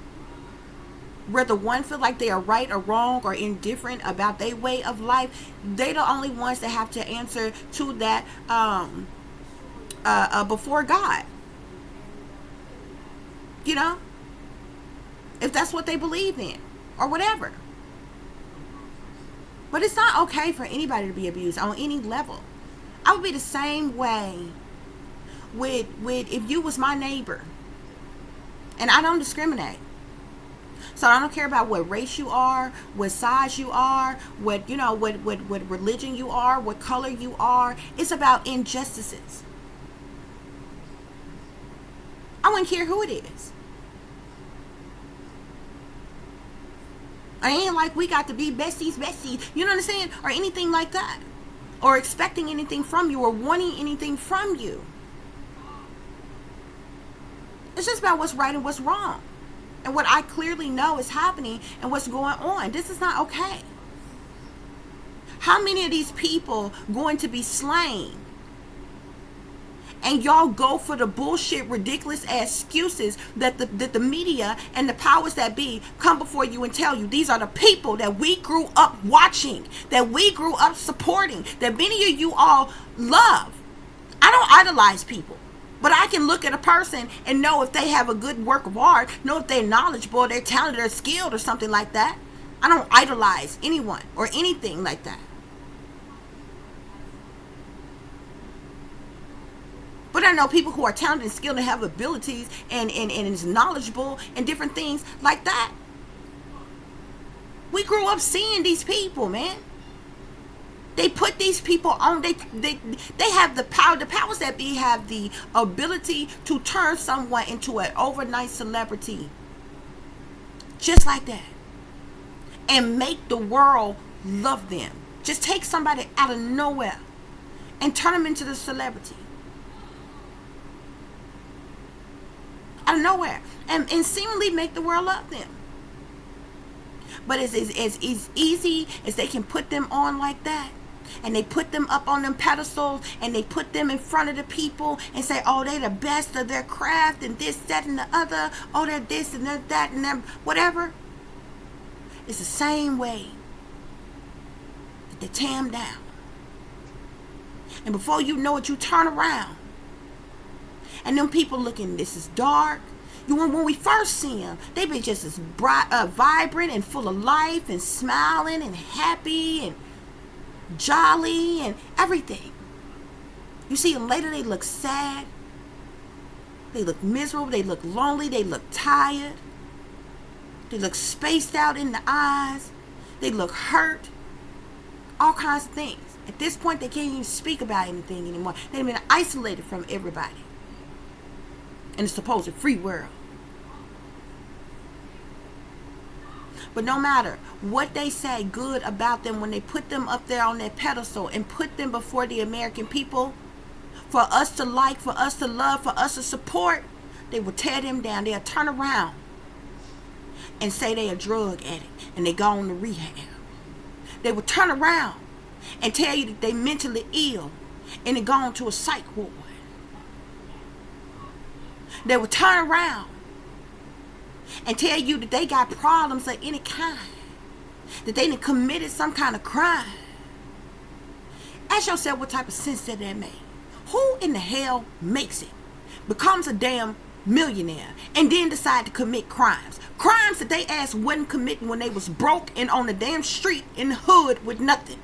whether one feel like they are right or wrong or indifferent about their way of life, they the only ones that have to answer to that before God. If that's what they believe in or whatever. But it's not okay for anybody to be abused on any level. I would be the same way with if you was my neighbor. And I don't discriminate. So I don't care about what race you are, what size you are, what religion you are, what color you are. It's about injustices. I wouldn't care who it is. I ain't like we got to be besties. You know what I'm saying? Or anything like that. Or expecting anything from you or wanting anything from you. It's just about what's right and what's wrong. And what I clearly know is happening and what's going on. This is not okay. How many of these people going to be slain? And y'all go for the bullshit, ridiculous excuses that the media and the powers that be come before you and tell you these are the people that we grew up watching, that we grew up supporting, that many of you all love. I don't idolize people. But I can look at a person and know if they have a good work of art, know if they're knowledgeable, they're talented, or skilled or something like that. I don't idolize anyone or anything like that. But I know people who are talented and skilled and have abilities and is knowledgeable and different things like that. We grew up seeing these people, man. They put these people on. They have the power. The powers that be have the ability to turn someone into an overnight celebrity, just like that, and make the world love them. Just take somebody out of nowhere and turn them into the celebrity out of nowhere, and seemingly make the world love them. But it's as easy as they can put them on like that. And they put them up on them pedestals and they put them in front of the people and say, oh, they're the best of their craft and this, that, and the other. Oh, they're this and they're that and they're whatever. It's the same way that they tear them down. And before you know it, you turn around. And them people looking, this is dark. When we first see them, they be just as bright, vibrant and full of life and smiling and happy and jolly and everything. You see them later, they look sad. They look miserable. They look lonely. They look tired. They look spaced out in the eyes. They look hurt. All kinds of things. At this point, they can't even speak about anything anymore. They've been isolated from everybody in the supposed free world. But no matter what they say good about them, when they put them up there on that pedestal and put them before the American people, for us to like, for us to love, for us to support, they will tear them down. They'll turn around and say they're a drug addict and they go on to rehab. They will turn around and tell you that they mentally ill and they go on to a psych ward. They will turn around and tell you that they got problems of any kind, that they done committed some kind of crime. Ask yourself what type of sense that made. Who in the hell makes it, becomes a damn millionaire, and then decide to commit crimes? Crimes that they ass wasn't committing when they was broke and on the damn street in the hood with nothing.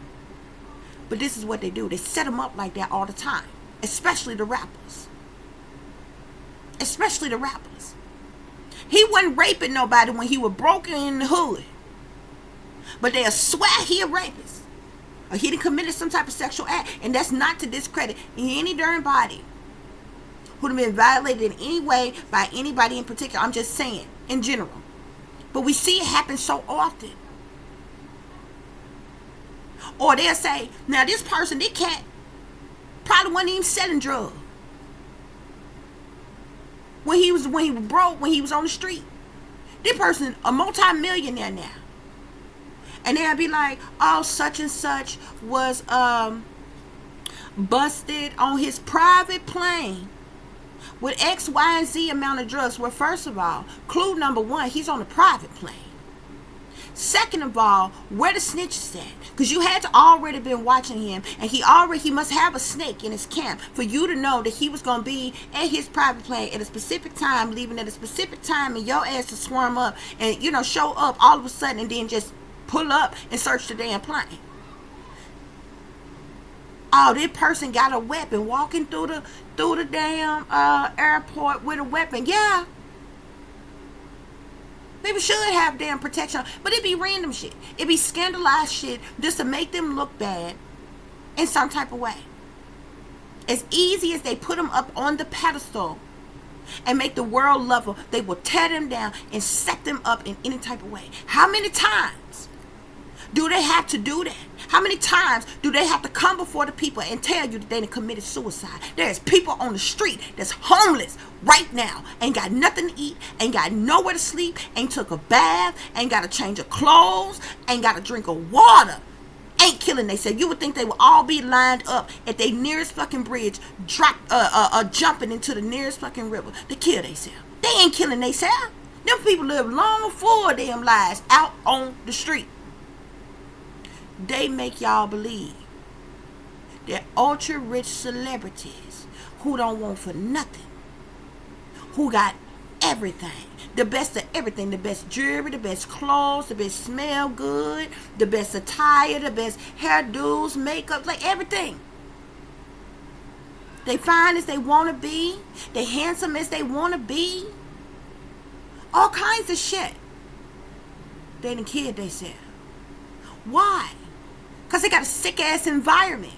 But this is what they do. They set them up like that all the time, especially the rappers. Especially the rappers. He wasn't raping nobody when he was broken in the hood. But they'll swear he a rapist. Or he done committed some type of sexual act. And that's not to discredit any darn body who have been violated in any way by anybody in particular. I'm just saying, in general. But we see it happen so often. Or they'll say, now this person, this cat, probably wasn't even selling drugs. When he was broke, when he was on the street. This person, a multi-millionaire now. And they'll be like, oh, such and such was busted on his private plane with X, Y, and Z amount of drugs. Well, first of all, clue number one, he's on a private plane. Second of all, where the snitches at? Because you had to already been watching him, and he must have a snake in his camp for you to know that he was going to be at his private plane at a specific time, leaving at a specific time, and your ass to swarm up and, show up all of a sudden and then just pull up and search the damn plane. Oh, this person got a weapon walking through the damn airport with a weapon. Yeah. Maybe should have damn protection, but it be random shit. It be scandalized shit just to make them look bad in some type of way. As easy as they put them up on the pedestal and make the world love them, they will tear them down and set them up in any type of way. How many times do they have to do that? How many times do they have to come before the people and tell you that they done committed suicide? There's people on the street that's homeless right now, ain't got nothing to eat, ain't got nowhere to sleep, ain't took a bath, ain't got a change of clothes, ain't got a drink of water, ain't killing themselves. You would think they would all be lined up at their nearest fucking bridge, jumping into the nearest fucking river to kill themselves. They ain't killing themselves. Them people live long full damn lives out on the street. They make y'all believe that ultra rich celebrities who don't want for nothing, who got everything, the best of everything, the best jewelry, the best clothes, the best smell good, the best attire, the best hairdos, makeup, like everything. They fine as they want to be, they handsome as they want to be, all kinds of shit. They done killed themselves. Why? Because they got a sick-ass environment.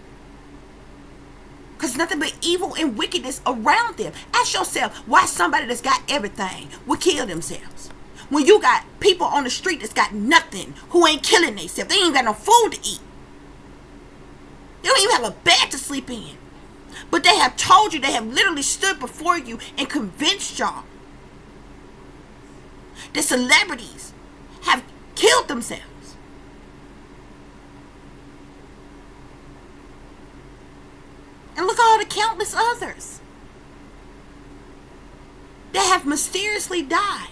Because nothing but evil and wickedness around them. Ask yourself why somebody that's got everything would kill themselves. When you got people on the street that's got nothing, who ain't killing themselves. They ain't got no food to eat. They don't even have a bed to sleep in. But they have told you, they have literally stood before you and convinced y'all that celebrities have killed themselves. And look at all the countless others that have mysteriously died.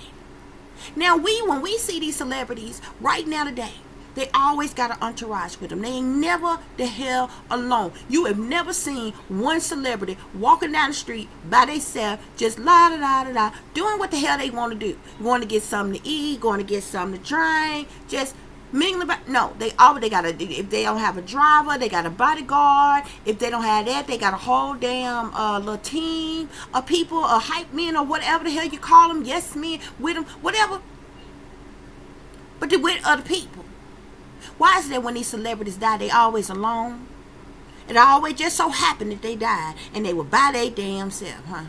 Now when we see these celebrities right now today, they always got an entourage with them. They ain't never the hell alone. You have never seen one celebrity walking down the street by themselves, just doing what the hell they want to do. Going to get something to eat, going to get something to drink, just Mingling, but no, they got a, if they don't have a driver, they got a bodyguard. If they don't have that, they got a whole damn little team of people, a hype men or whatever the hell you call them, yes men, with them, whatever. But they're with other people. Why is it that when these celebrities die, they always alone? It always just so happened that they died and they were by their damn self, huh?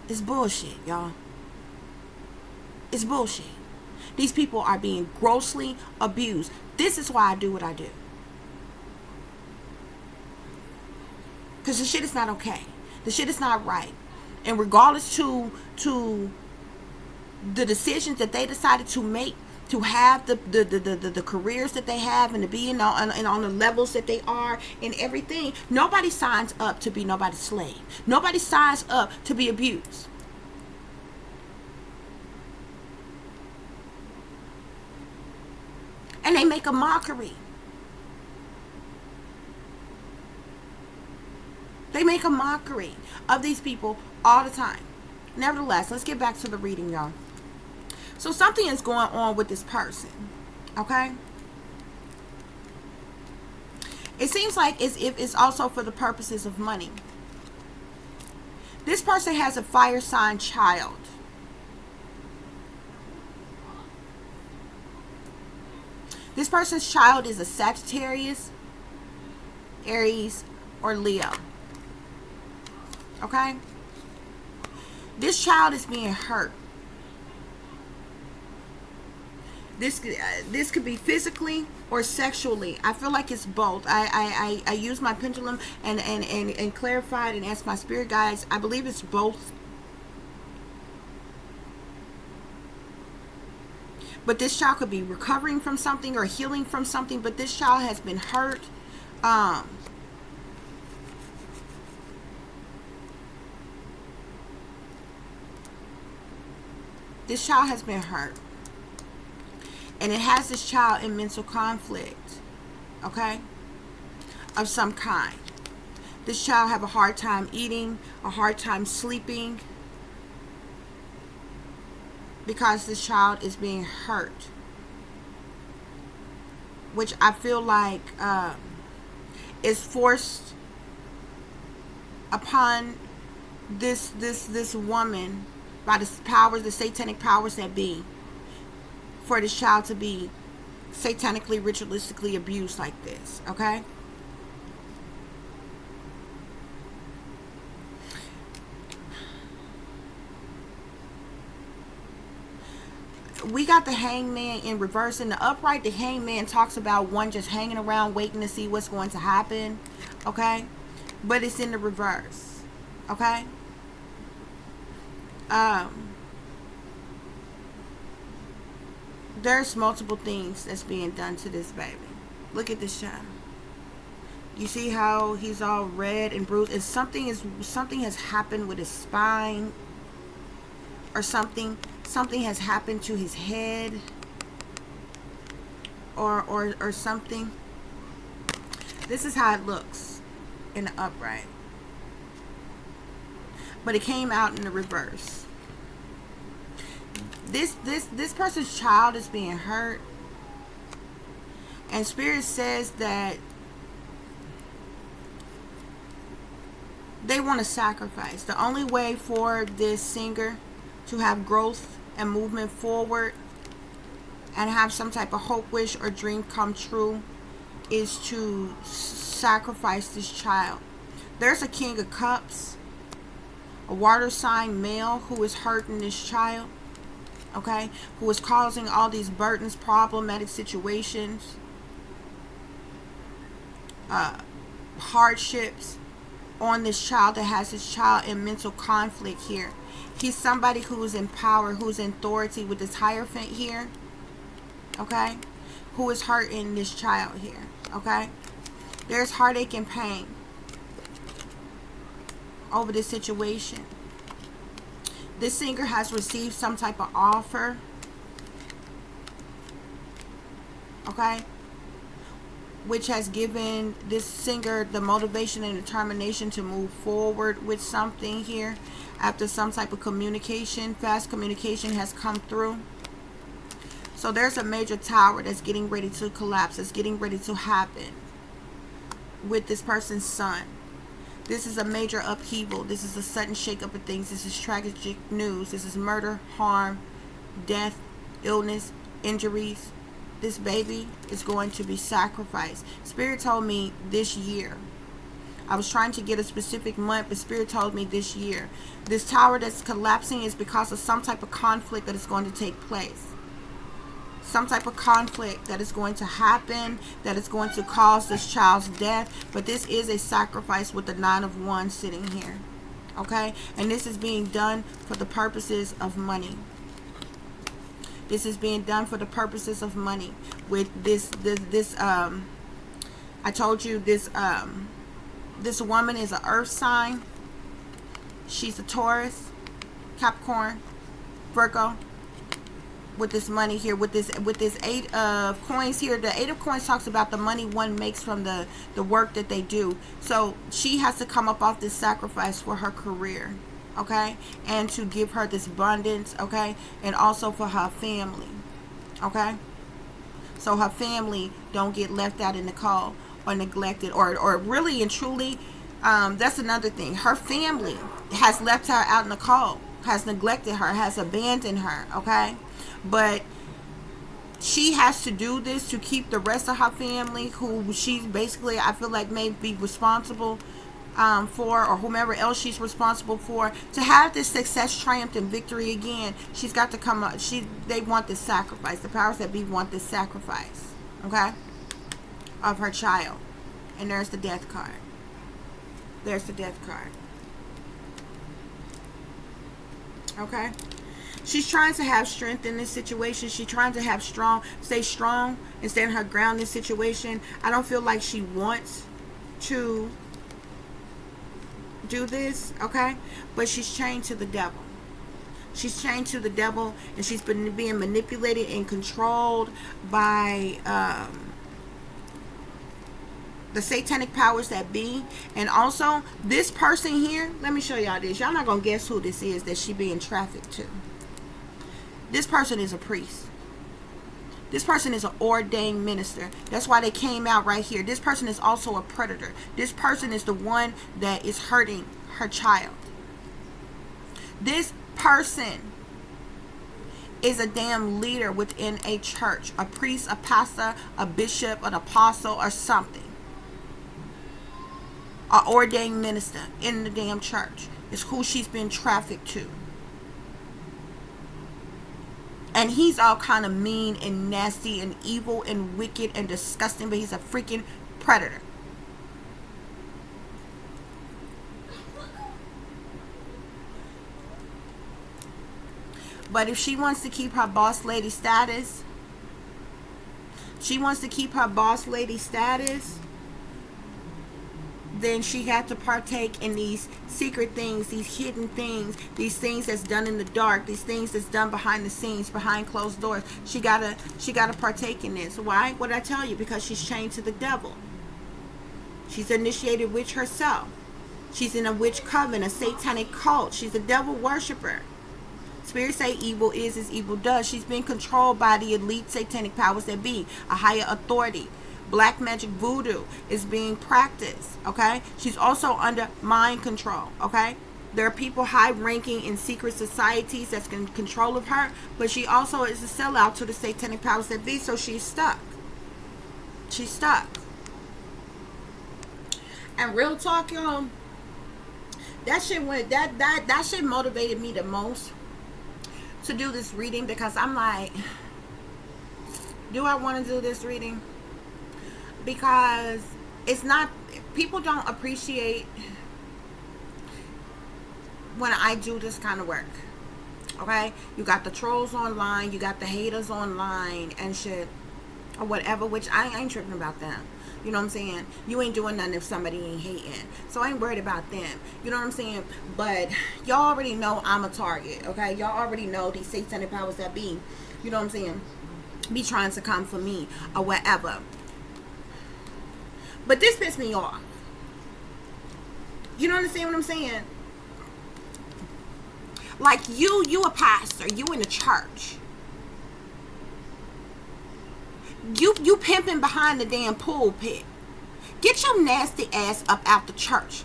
It's bullshit, y'all. It's bullshit. These people are being grossly abused. This is why I do what I do. Because the shit is not okay. The shit is not right. And regardless to the decisions that they decided to make, to have the careers that they have and to be and on the levels that they are and everything, nobody signs up to be nobody's slave. Nobody signs up to be abused. And they make a mockery. They make a mockery of these people all the time. Nevertheless, let's get back to the reading, y'all. So something is going on with this person, okay? It seems like as if it's also for the purposes of money. This person has a fire sign child. This person's child is a Sagittarius, Aries, or Leo. Okay? This child is being hurt. This could be physically or sexually. I feel like it's both. I use my pendulum and clarified and asked my spirit guides. I believe it's both. But this child could be recovering from something or healing from something. But this child has been hurt. This child has been hurt. And it has this child in mental conflict. Okay? Of some kind. This child have a hard time eating. A hard time sleeping. Because this child is being hurt. Which I feel like is forced upon this woman by the powers, the satanic powers that be, for this child to be satanically, ritualistically abused like this. Okay? We got the hangman in reverse. In the upright, the hangman talks about one just hanging around waiting to see what's going to happen. Okay? But it's in the reverse. Okay? There's multiple things that's being done to this baby. Look at this child. You see how he's all red and bruised? And something has happened with his spine or something. Something has happened to his head or something. This is how it looks in the upright. But it came out in the reverse. This person's child is being hurt. And Spirit says that they want to sacrifice. The only way for this singer to have growth and movement forward and have some type of hope, wish, or dream come true is to sacrifice this child. There's a King of Cups, a water sign male who is hurting this child. Okay? Who is causing all these burdens, problematic situations, hardships on this child that has this child in mental conflict here. He's somebody who's in power, who's in authority with this Hierophant here. Okay? Who is hurting this child here. Okay? There's heartache and pain over this situation. This singer has received some type of offer. Okay? Which has given this singer the motivation and determination to move forward with something here. After some type of communication, fast communication has come through. So there's a major tower that's getting ready to collapse. It's getting ready to happen with this person's son. This is a major upheaval. This is a sudden shakeup of things. This is tragic news. This is murder, harm, death, illness, injuries. This baby is going to be sacrificed. Spirit told me this year. I was trying to get a specific month, but Spirit told me this year. This tower that's collapsing is because of some type of conflict that is going to take place. Some type of conflict that is going to happen, that is going to cause this child's death. But this is a sacrifice with the 9 of Wands sitting here. Okay? And this is being done for the purposes of money. This is being done for the purposes of money. With this I told you this woman is an earth sign. She's a Taurus, Capricorn, Virgo. With this money here, with this 8 of coins here, the 8 of coins talks about the money one makes from the work that they do. So she has to come up off this sacrifice for her career, okay, and to give her this abundance, okay, and also for her family, okay, so her family don't get left out in the cold or neglected, or really and truly, that's another thing. Her family has left her out in the cold, has neglected her, has abandoned her, okay. But she has to do this to keep the rest of her family, who she's basically, I feel like, may be responsible for, or whomever else she's responsible for, to have this success, triumph, and victory again. She's got to come up. They want this sacrifice. The powers that be want this sacrifice, okay, of her child. And there's the death card. There's the death card. Okay. She's trying to have strength in this situation. She's trying to have stay strong and stand her ground in this situation. I don't feel like she wants to do this, okay? But she's chained to the devil. She's chained to the devil, and she's been being manipulated and controlled by the satanic powers that be. And also, this person here, let me show y'all this. Y'all not gonna guess who this is that she being trafficked to. This person is a priest. This person is an ordained minister. That's why they came out right here. This person is also a predator. This person is the one that is hurting her child. This person is a damn leader within a church. A priest, a pastor, a bishop, an apostle, or something. An ordained minister in the damn church is who she's been trafficked to. And he's all kind of mean and nasty and evil and wicked and disgusting, but he's a freaking predator. But if she wants to keep her boss lady status, then she had to partake in these secret things, these hidden things, these things that's done in the dark, these things that's done behind the scenes, behind closed doors. She gotta partake in this. Why? What did I tell you? Because she's chained to the devil. She's initiated witch herself. She's in a witch coven, a satanic cult. She's a devil worshiper. Spirits say evil is as evil does. She's been controlled by the elite satanic powers that be, a higher authority. Black magic voodoo is being practiced, okay? She's also under mind control, okay? There are people high ranking in secret societies that's in control of her, but she also is a sellout to the satanic powers that be, so she's stuck. She's stuck. And real talk, y'all, that shit motivated me the most to do this reading, because I'm like, do I want to do this reading? Because it's not, people don't appreciate when I do this kind of work, okay? You got the trolls online, you got the haters online and shit, or whatever, which I ain't tripping about them. You know what I'm saying? You ain't doing nothing if somebody ain't hating, so I ain't worried about them. You know what I'm saying? But y'all already know I'm a target, okay? Y'all already know these satanic powers that be, you know what I'm saying, be trying to come for me or whatever. But this pissed me off. You don't understand what I'm saying? Like, you a pastor, you in the church. You pimping behind the damn pulpit. Get your nasty ass up out the church.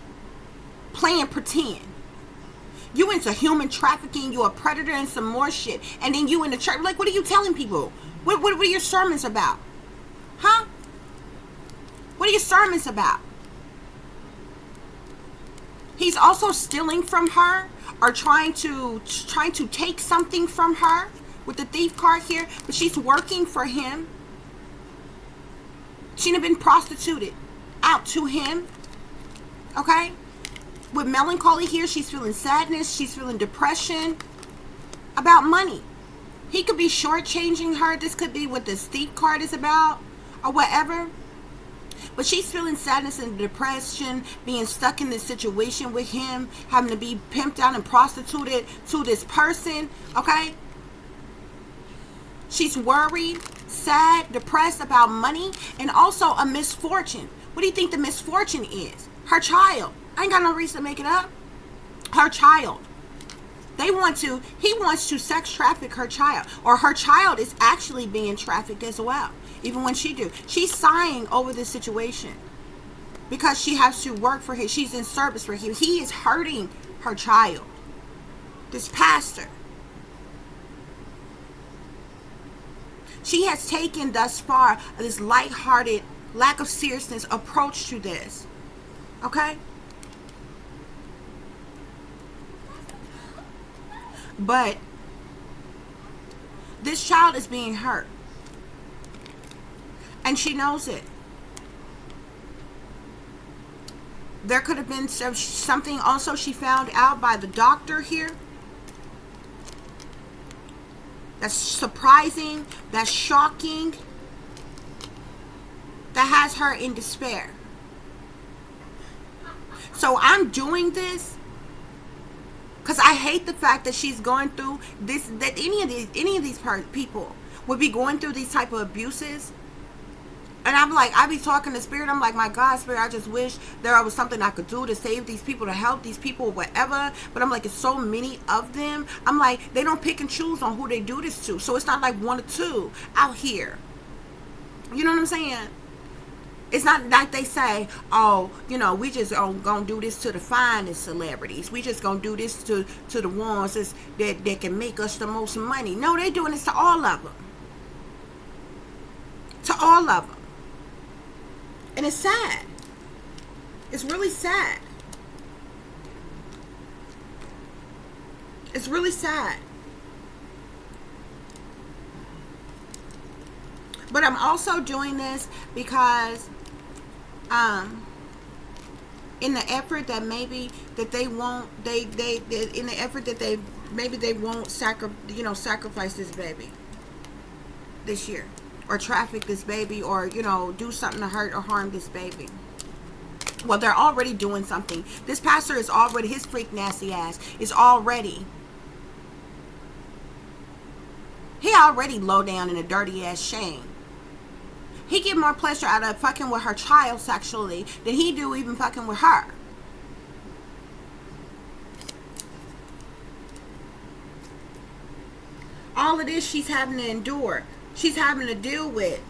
Playing pretend. You into human trafficking, you a predator and some more shit. And then you in the church. Like, what are you telling people? What are your sermons about? Huh? What are your sermons about? He's also stealing from her or trying to take something from her with the thief card here, but she's working for him. She'd have been prostituted out to him. Okay? With melancholy here, she's feeling sadness, she's feeling depression about money. He could be shortchanging her. This could be what this thief card is about or whatever. But she's feeling sadness and depression, being stuck in this situation with him, having to be pimped out and prostituted to this person, okay? She's worried, sad, depressed about money, and also a misfortune. What do you think the misfortune is? Her child. I ain't got no reason to make it up. Her child. He wants to sex traffic her child. Or her child is actually being trafficked as well. Even when she do. She's sighing over this situation. Because she has to work for him. She's in service for him. He is hurting her child. This pastor. She has taken thus far this lighthearted, lack of seriousness approach to this. Okay? But this child is being hurt. And she knows it. There could have been something also she found out by the doctor here. That's surprising. That's shocking. That has her in despair. So I'm doing this because I hate the fact that she's going through this, that any of these people would be going through these type of abuses. And I'm like, I be talking to Spirit. I'm like, my God, Spirit, I just wish there was something I could do to save these people, to help these people, whatever. But I'm like, it's so many of them. I'm like, they don't pick and choose on who they do this to. So it's not like one or two out here. You know what I'm saying? It's not like they say, oh, you know, we just gonna do this to the finest celebrities. We just gonna do this to the ones that can make us the most money. No, they doing this to all of them. To all of them. And it's sad. It's really sad. It's really sad. But I'm also doing this because in the effort that maybe that they won't in the effort that they won't sacrifice this baby this year, or traffic this baby, or do something to hurt or harm this baby. Well, they're already doing something. This pastor is already, his freak nasty ass is already, he already low down in a dirty ass shame. He get more pleasure out of fucking with her child sexually than he do even fucking with her. All of this she's having to endure. She's having to deal with.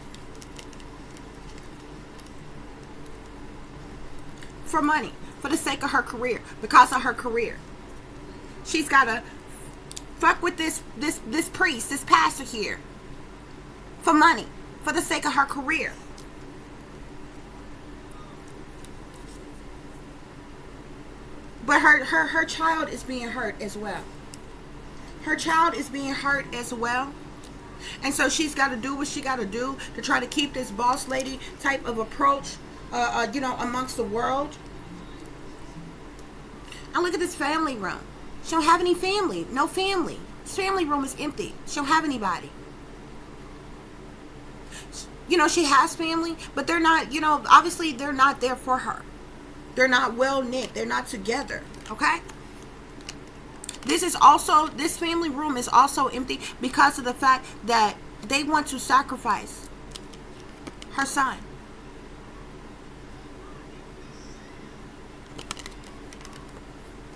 For money. For the sake of her career. Because of her career. She's got to fuck with this priest, this pastor here. For money. For the sake of her career. But her child is being hurt as well. Her child is being hurt as well. And so she's got to do what she got to do to try to keep this boss lady type of approach, amongst the world. And look at this family room. She don't have any family. No family. This family room is empty. She don't have anybody. She has family, but they're not, obviously they're not there for her. They're not well knit. They're not together. Okay? This family room is also empty because of the fact that they want to sacrifice her son.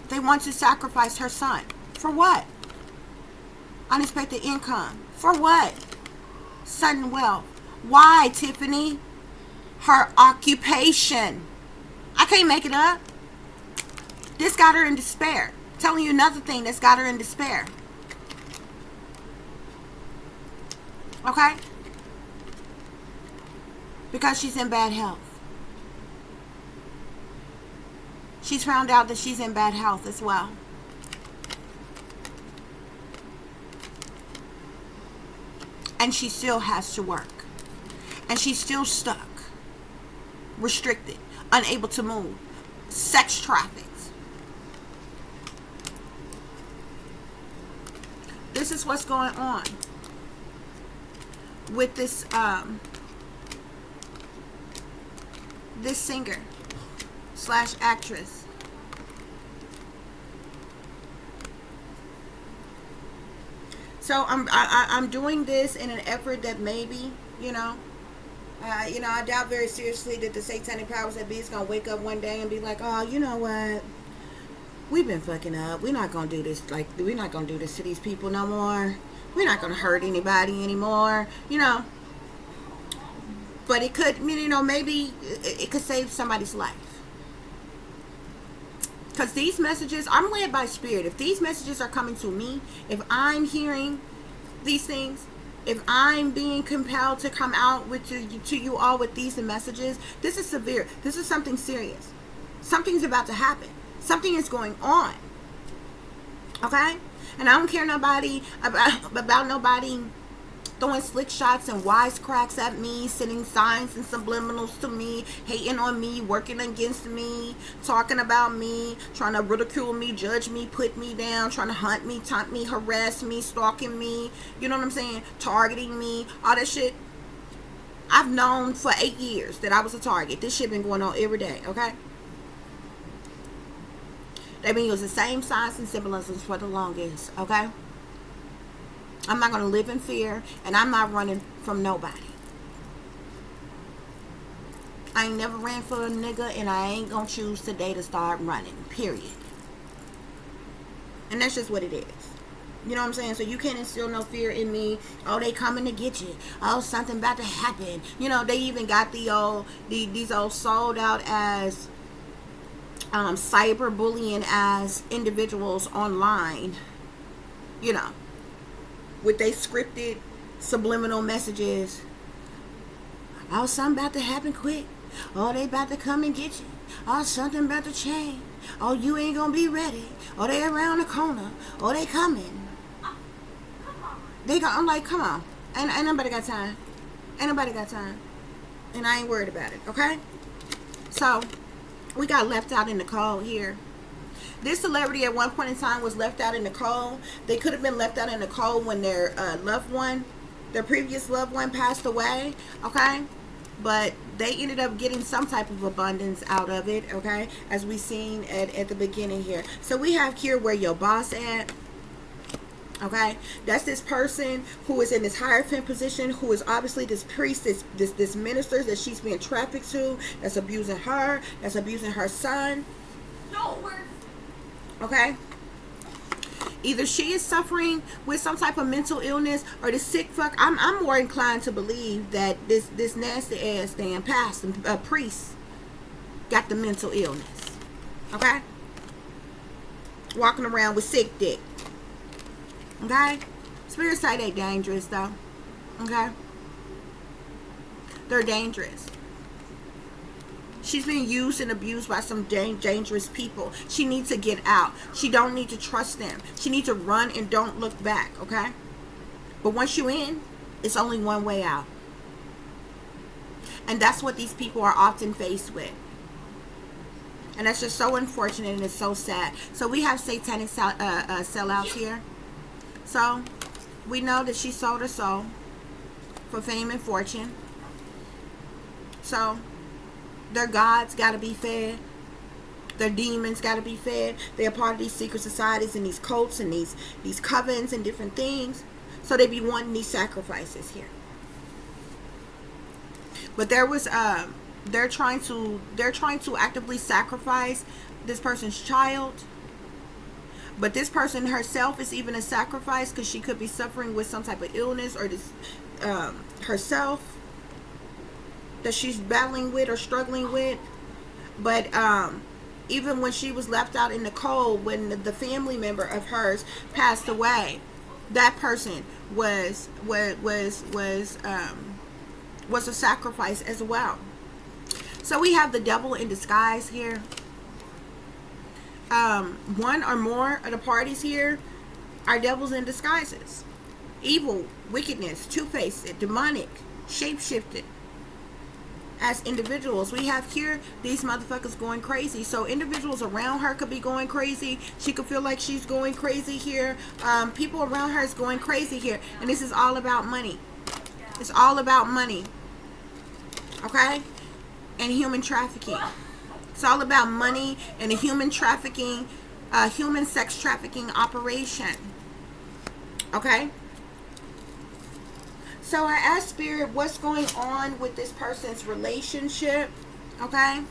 They want to sacrifice her son. For what? Unexpected income. For what? Sudden wealth. Why, Tiffany? Her occupation. I can't make it up. This got her in despair. Telling you another thing that's got her in despair. Okay? Because she's in bad health. She's found out that she's in bad health as well. And she still has to work. And she's still stuck. Restricted. Unable to move. Sex trafficked. This is what's going on with this this singer slash actress. So I'm doing this in an effort that maybe, I doubt very seriously that the satanic powers that be is gonna wake up one day and be like, oh, you know what? We've been fucking up. We're not gonna do this. We're not gonna do this to these people no more. We're not gonna hurt anybody anymore. But it could, maybe it could save somebody's life. Because these messages, I'm led by spirit. If these messages are coming to me, if I'm hearing these things, if I'm being compelled to come out to you all with these messages, this is severe. This is something serious. Something's about to happen. Something is going on. Okay? And I don't care about nobody throwing slick shots and wisecracks at me, sending signs and subliminals to me, hating on me, working against me, talking about me, trying to ridicule me, judge me, put me down, trying to hunt me, taunt me, harass me, stalking me, you know what I'm saying, targeting me, all that shit. I've known for 8 years that I was a target. This shit been going on every day, okay? They've been using the same signs and symbolisms for the longest, okay? I'm not going to live in fear, and I'm not running from nobody. I ain't never ran for a nigga, and I ain't going to choose today to start running, period. And that's just what it is. You know what I'm saying? So you can't instill no fear in me. Oh, they coming to get you. Oh, something about to happen. They even got these old sold out as cyberbullying as individuals online, with they scripted subliminal messages. Oh, something about to happen quick. Oh, they about to come and get you. Oh, something about to change. Oh, you ain't gonna be ready. Oh, they around the corner. Oh, they coming. I'm like, come on. Ain't nobody got time. Ain't nobody got time. And I ain't worried about it, okay? So, we got left out in the cold here. This celebrity at one point in time was left out in the cold. They could have been left out in the cold when their loved one, their previous loved one, passed away, okay? But they ended up getting some type of abundance out of it, okay? As we seen at the beginning here. So we have here where your boss at. Okay, that's this person who is in this hierophant position, who is obviously this priest, this minister that she's being trafficked to, that's abusing her, that's abusing her son. Okay, either she is suffering with some type of mental illness, or the sick fuck. I'm more inclined to believe that this nasty ass damn pastor, priest, got the mental illness. Okay, walking around with sick dick. Okay? Spirits say they dangerous though. Okay? They're dangerous. She's being used and abused by some dangerous people. She needs to get out. She don't need to trust them. She needs to run and don't look back. Okay? But once you're in, it's only one way out. And that's what these people are often faced with. And that's just so unfortunate, and it's so sad. So we have satanic sellouts here. So, we know that she sold her soul for fame and fortune. So, their gods got to be fed. Their demons got to be fed. They're part of these secret societies and these cults and these covens and different things. So, they be wanting these sacrifices here. But there was, they're trying to actively sacrifice this person's child. But this person herself is even a sacrifice, because she could be suffering with some type of illness, or this herself. that she's battling with or struggling with. But even when she was left out in the cold, when the family member of hers passed away, that person was a sacrifice as well. So we have the devil in disguise here. One or more of the parties here are devils in disguises. Evil, wickedness, two-faced, demonic, shape-shifted. As individuals, we have here these motherfuckers going crazy. So individuals around her could be going crazy. She could feel like she's going crazy here. People around her is going crazy here. And this is all about money. It's all about money. Okay? And human trafficking. It's all about money and a human trafficking, human sex trafficking operation. Okay? So I asked Spirit, what's going on with this person's relationship? Okay?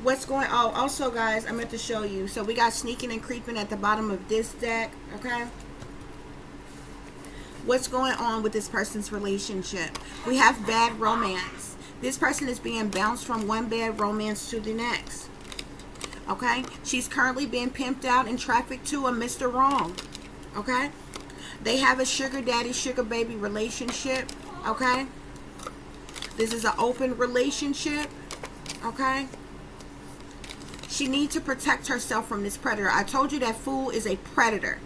What's going on? Oh, also, guys, I'm going to show you. So we got sneaking and creeping at the bottom of this deck. Okay? What's going on with this person's relationship? We have bad romance. This person is being bounced from one bad romance to the next. Okay? She's currently being pimped out and trafficked to a Mr. Wrong. Okay? They have a sugar daddy, sugar baby relationship. Okay? This is an open relationship. Okay? She needs to protect herself from this predator. I told you that fool is a predator.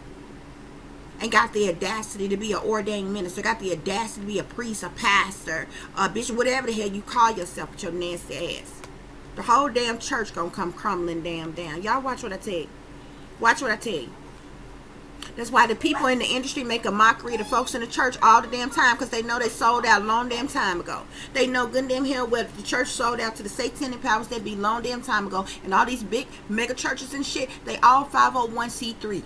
And got the audacity to be an ordained minister. Got the audacity to be a priest, a pastor, a bishop, whatever the hell you call yourself with your nasty ass. The whole damn church gonna come crumbling down. Y'all watch what I tell you. Watch what I tell you. That's why the people in the industry make a mockery of the folks in the church all the damn time, because they know they sold out a long damn time ago. They know good damn hell well the church sold out to the satanic powers that be long damn time ago. And all these big mega churches and shit, they all 501c3.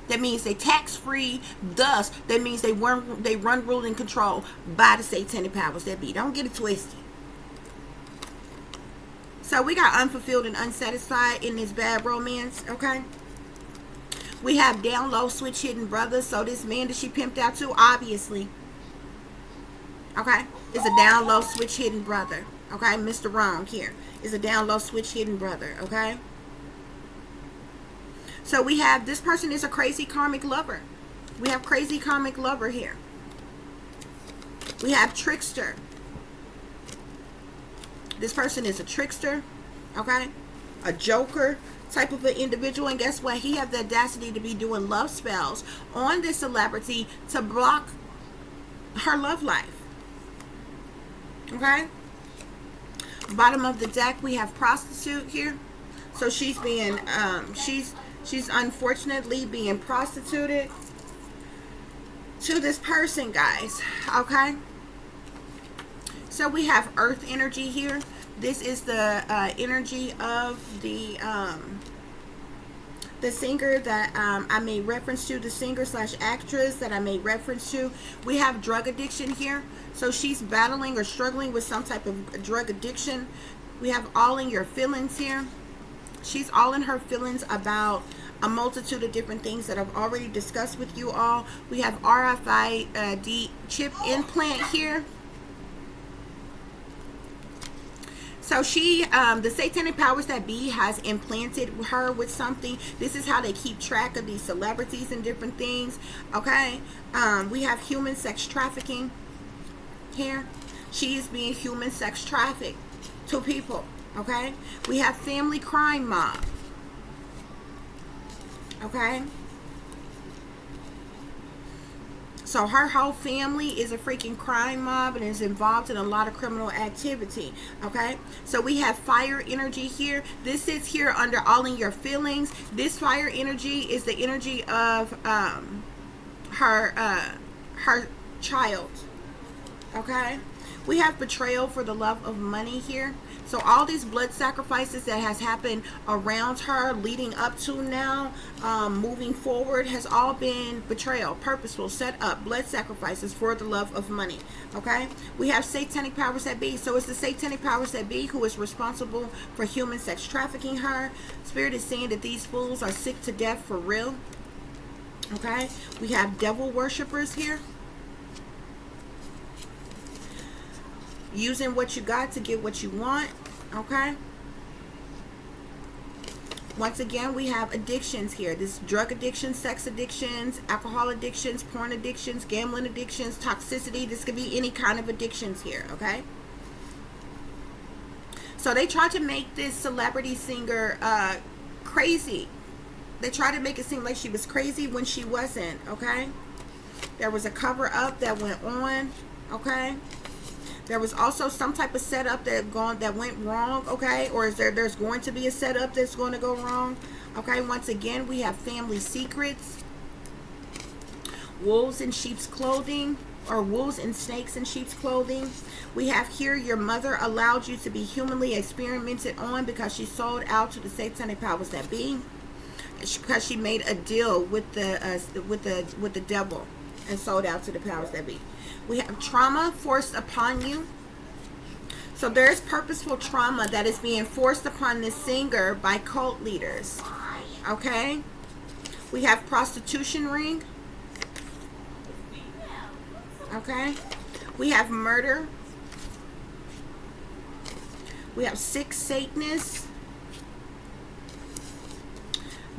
That means they tax-free. Thus, that means they run, ruled, and controlled by the satanic powers that be. Don't get it twisted. So we got unfulfilled and unsatisfied in this bad romance. Okay. We have down low, switch hidden brothers. So this man that she pimped out to, obviously, okay, is a down low, switch hidden brother. Okay, Mr. Wrong here is a down low, switch hidden brother. Okay. So we have, this person is a crazy karmic lover. We have crazy karmic lover here. We have trickster. This person is a trickster, okay? A joker type of an individual. And guess what? He has the audacity to be doing love spells on this celebrity to block her love life. Okay? Bottom of the deck, we have prostitute here. So she's being, she's unfortunately being prostituted to this person, guys. Okay? So we have earth energy here. This is the energy of the singer that I made reference to, the singer / actress that I made reference to. We have drug addiction here. So she's battling or struggling with some type of drug addiction. We have all in your feelings here. She's all in her feelings about a multitude of different things that I've already discussed with you all. We have RFID chip implant here. So she, the satanic powers that be has implanted her with something. This is how they keep track of these celebrities and different things. Okay. We have human sex trafficking here. She is being human sex trafficked to people. Okay. We have family crime mob. Okay. So her whole family is a freaking crime mob and is involved in a lot of criminal activity. Okay. So we have fire energy here. This sits here under all in your feelings. This fire energy is the energy of her child. Okay. We have betrayal for the love of money here. So all these blood sacrifices that has happened around her leading up to now, moving forward, has all been betrayal, purposeful, set up, blood sacrifices for the love of money. Okay? We have satanic powers that be. So it's the satanic powers that be who is responsible for human sex trafficking her. Spirit is saying that these fools are sick to death for real. Okay? We have devil worshippers here. Using what you got to get what you want. Okay. Once again, we have addictions here. This drug addiction, sex addictions, alcohol addictions, porn addictions, gambling addictions, toxicity. This could be any kind of addictions here, okay? So they tried to make this celebrity singer crazy. They tried to make it seem like she was crazy when she wasn't, okay? There was a cover up that went on, okay? There was also some type of setup that went wrong, okay? Or there's going to be a setup that's going to go wrong, okay? Once again, we have family secrets, wolves in sheep's clothing, or wolves and snakes in sheep's clothing. We have here, your mother allowed you to be humanly experimented on because she sold out to the satanic powers that be, because she made a deal with the devil and sold out to the powers that be. We have trauma forced upon you. So there's purposeful trauma that is being forced upon this singer by cult leaders. Okay? We have prostitution ring. Okay? We have murder. We have sick Satanists.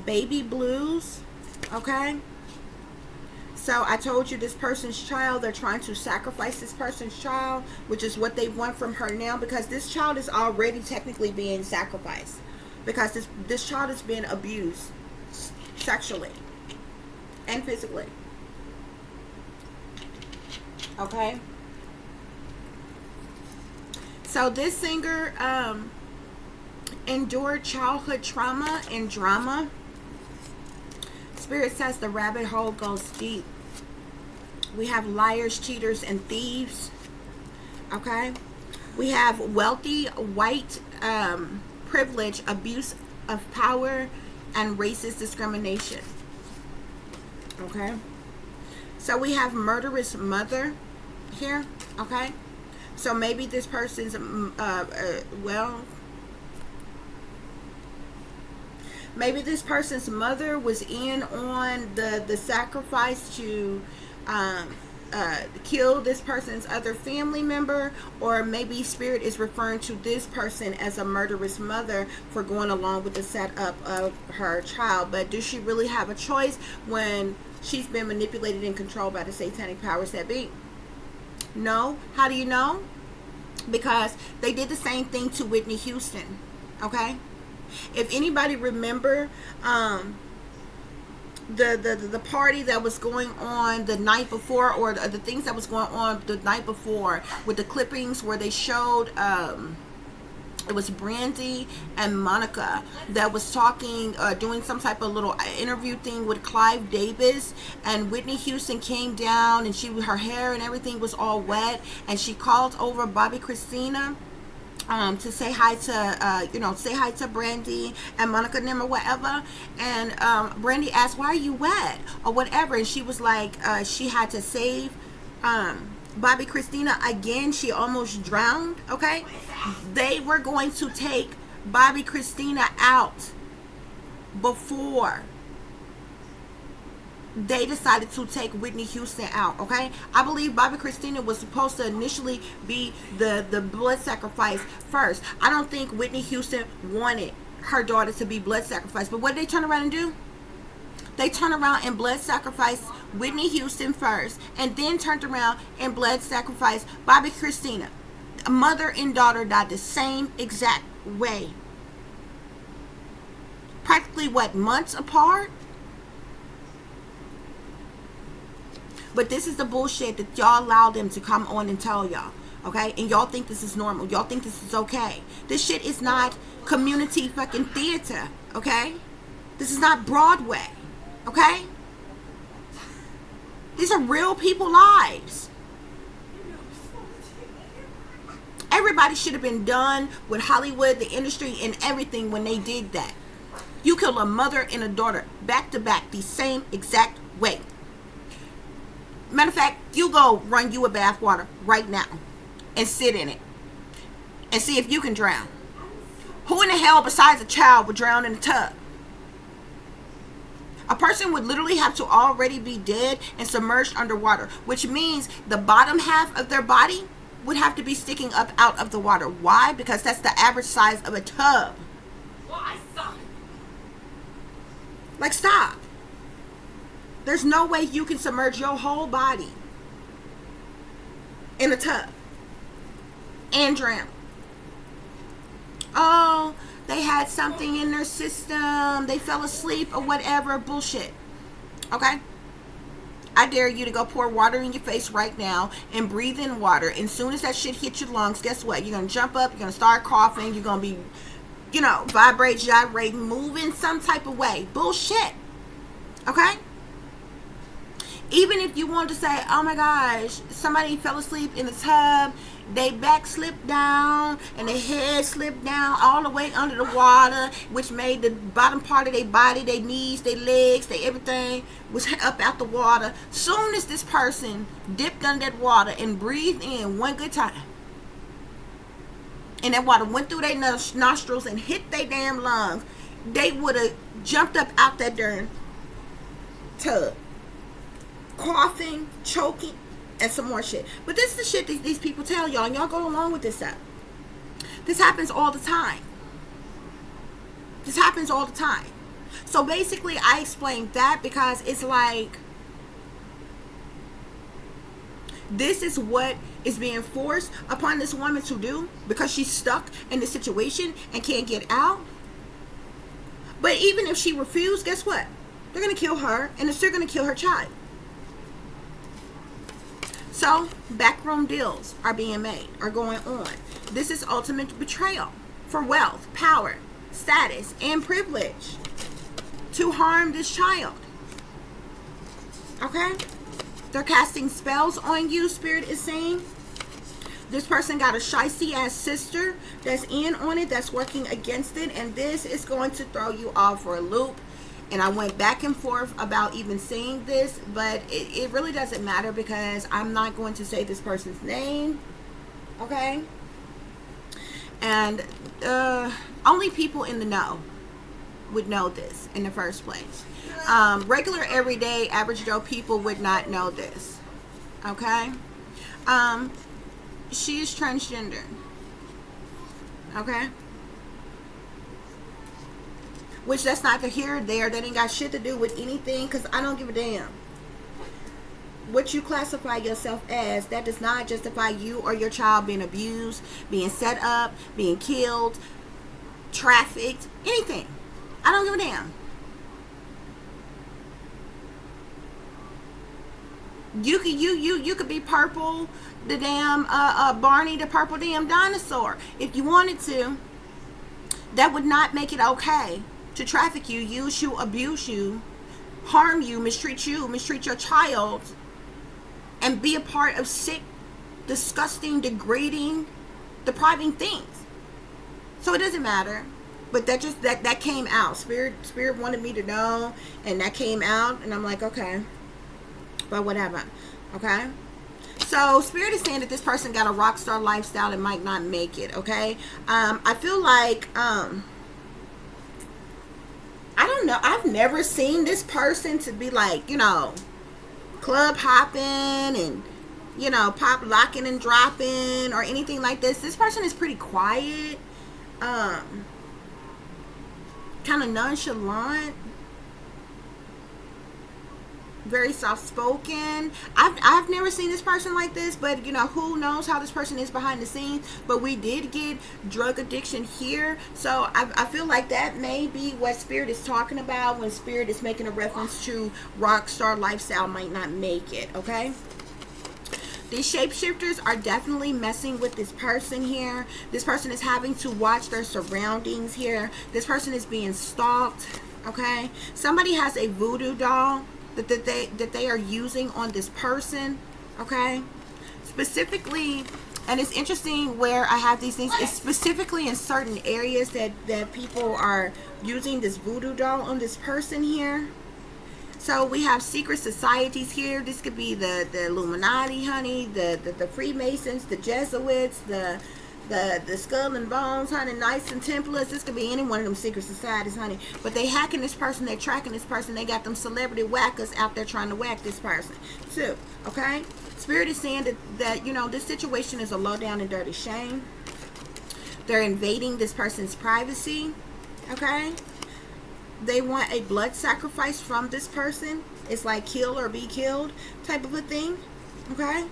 Baby blues. Okay? So I told you this person's child, they're trying to sacrifice this person's child, which is what they want from her now, because this child is already technically being sacrificed, because this child is being abused sexually and physically. Okay? So this singer endured childhood trauma and drama. Spirit says the rabbit hole goes deep. We have liars, cheaters, and thieves. Okay? We have wealthy, white, privilege, abuse of power, and racist discrimination. Okay? So we have murderous mother here. Okay? So maybe this person's, maybe this person's mother was in on the sacrifice to kill this person's other family member, or maybe Spirit is referring to this person as a murderous mother for going along with the setup of her child. But does she really have a choice when she's been manipulated and controlled by the satanic powers that be? No. How do you know? Because they did the same thing to Whitney Houston. Okay? If anybody remember the party that was going on the night before, or the things that was going on the night before, with the clippings where they showed it was Brandy and Monica that was talking, doing some type of little interview thing with Clive Davis, and Whitney Houston came down and her hair and everything was all wet, and she called over Bobby Christina to say hi to, say hi to Brandy and Monica and them or whatever. And Brandy asked, why are you wet? Or whatever. And she was like, she had to save Bobby Christina again. She almost drowned. Okay? They were going to take Bobby Christina out before they decided to take Whitney Houston out. Okay, I believe Bobby Christina was supposed to initially be the blood sacrifice first. I don't think Whitney Houston wanted her daughter to be blood sacrificed. But what did they turn around and do? They turned around and blood sacrificed Whitney Houston first, and then turned around and blood sacrificed Bobby Christina. Mother and daughter died the same exact way. Practically, what, months apart? But this is the bullshit that y'all allow them to come on and tell y'all. Okay? And y'all think this is normal. Y'all think this is okay. This shit is not community fucking theater. Okay? This is not Broadway. Okay? These are real people lives. Everybody should have been done with Hollywood, the industry, and everything when they did that. You kill a mother and a daughter back to back the same exact way. Matter of fact, you go run you a bath water right now and sit in it and see if you can drown. Who in the hell besides a child would drown in a tub? A person would literally have to already be dead and submerged underwater, which means the bottom half of their body would have to be sticking up out of the water. Why? Because that's the average size of a tub. Why, son? Like, stop. There's no way you can submerge your whole body in a tub and drown. Oh, they had something in their system. They fell asleep or whatever. Bullshit. Okay? I dare you to go pour water in your face right now and breathe in water. And as soon as that shit hits your lungs, guess what? You're going to jump up. You're going to start coughing. You're going to be, vibrate, gyrate, moving some type of way. Bullshit. Okay? Even if you want to say, oh my gosh, somebody fell asleep in the tub, they back slipped down and their head slipped down all the way under the water, which made the bottom part of their body, their knees, their legs, their everything was up out the water. Soon as this person dipped under that water and breathed in one good time, and that water went through their nostrils and hit their damn lungs, they would have jumped up out that darn tub, coughing, choking, and some more shit. But this is the shit these people tell y'all, and y'all go along with this stuff. This happens all the time. This happens all the time. So basically, I explained that because it's like, this is what is being forced upon this woman to do because she's stuck in this situation and can't get out. But even if she refused, guess what? They're going to kill her, and they're still going to kill her child. So, backroom deals are being made, are going on. This is ultimate betrayal for wealth, power, status, and privilege to harm this child. Okay? They're casting spells on you, Spirit is saying. This person got a shicey ass sister that's in on it, that's working against it, and this is going to throw you off for a loop. And I went back and forth about even saying this, but it really doesn't matter because I'm not going to say this person's name. Okay? And only people in the know would know this in the first place. Regular, everyday, average Joe people would not know this. Okay? She is transgender. Okay? Which that's neither here or there. That ain't got shit to do with anything, because I don't give a damn. What you classify yourself as, that does not justify you or your child being abused, being set up, being killed, trafficked, anything. I don't give a damn. You could be purple, the damn Barney, the purple damn dinosaur, if you wanted to. That would not make it okay to traffic you, use you, abuse you, harm you, mistreat your child, and be a part of sick, disgusting, degrading, depriving things. So it doesn't matter. But that came out. Spirit wanted me to know, and that came out, and I'm like, okay. But whatever. Okay? So Spirit is saying that this person got a rock star lifestyle and might not make it. Okay? I feel like I don't know. I've never seen this person to be like, club hopping and, pop locking and dropping or anything like this. This person is pretty quiet. Kind of nonchalant. Very soft-spoken. I've never seen this person like this, but who knows how this person is behind the scenes. But we did get drug addiction here, so I feel like that may be what Spirit is talking about when Spirit is making a reference to rock star lifestyle might not make it. Okay, these shapeshifters are definitely messing with this person here. This person is having to watch their surroundings here. This person is being stalked. Okay, somebody has a voodoo doll that they are using on this person. Okay, specifically, and it's interesting where I have these things. It's specifically in certain areas that people are using this voodoo doll on this person here. So we have secret societies here. This could be the Illuminati, honey, the Freemasons, the Jesuits, the Skull and Bones, honey, Knights and Templars. This could be any one of them secret societies, honey. But they hacking this person, they're tracking this person. They got them celebrity whackers out there trying to whack this person too. Okay? Spirit is saying that you know, this situation is a low down and dirty shame. They're invading this person's privacy. Okay? They want a blood sacrifice from this person. It's like kill or be killed type of a thing. Okay?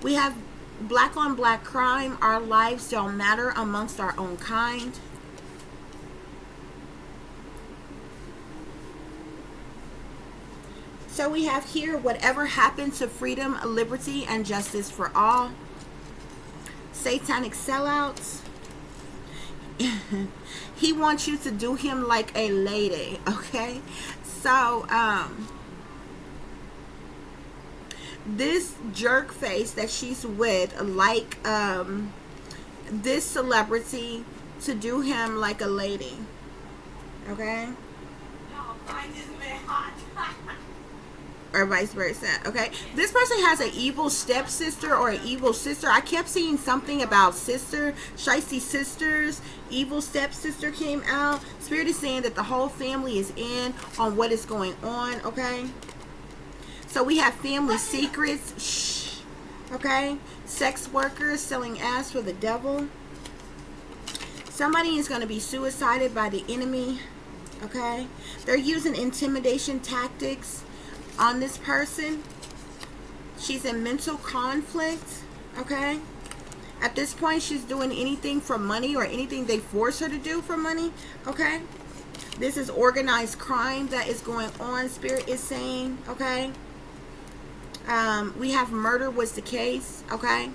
We have black on black crime. Our lives don't matter amongst our own kind. So we have here, whatever happened to freedom, liberty, and justice for all. Satanic sellouts. He wants you to do him like a lady, okay? So, this jerk face that she's with, like, this celebrity to do him like a lady, okay? Or vice versa, okay? This person has an evil stepsister or an evil sister. I kept seeing something about sister, Shiesty sisters, evil stepsister came out. Spirit is saying that the whole family is in on what is going on, okay? So we have family secrets, shh, okay? Sex workers selling ass for the devil. Somebody is going to be suicided by the enemy, okay? They're using intimidation tactics on this person. She's in mental conflict, okay? At this point, she's doing anything for money or anything they force her to do for money, okay? This is organized crime that is going on, Spirit is saying, okay? We have murder was the case, okay?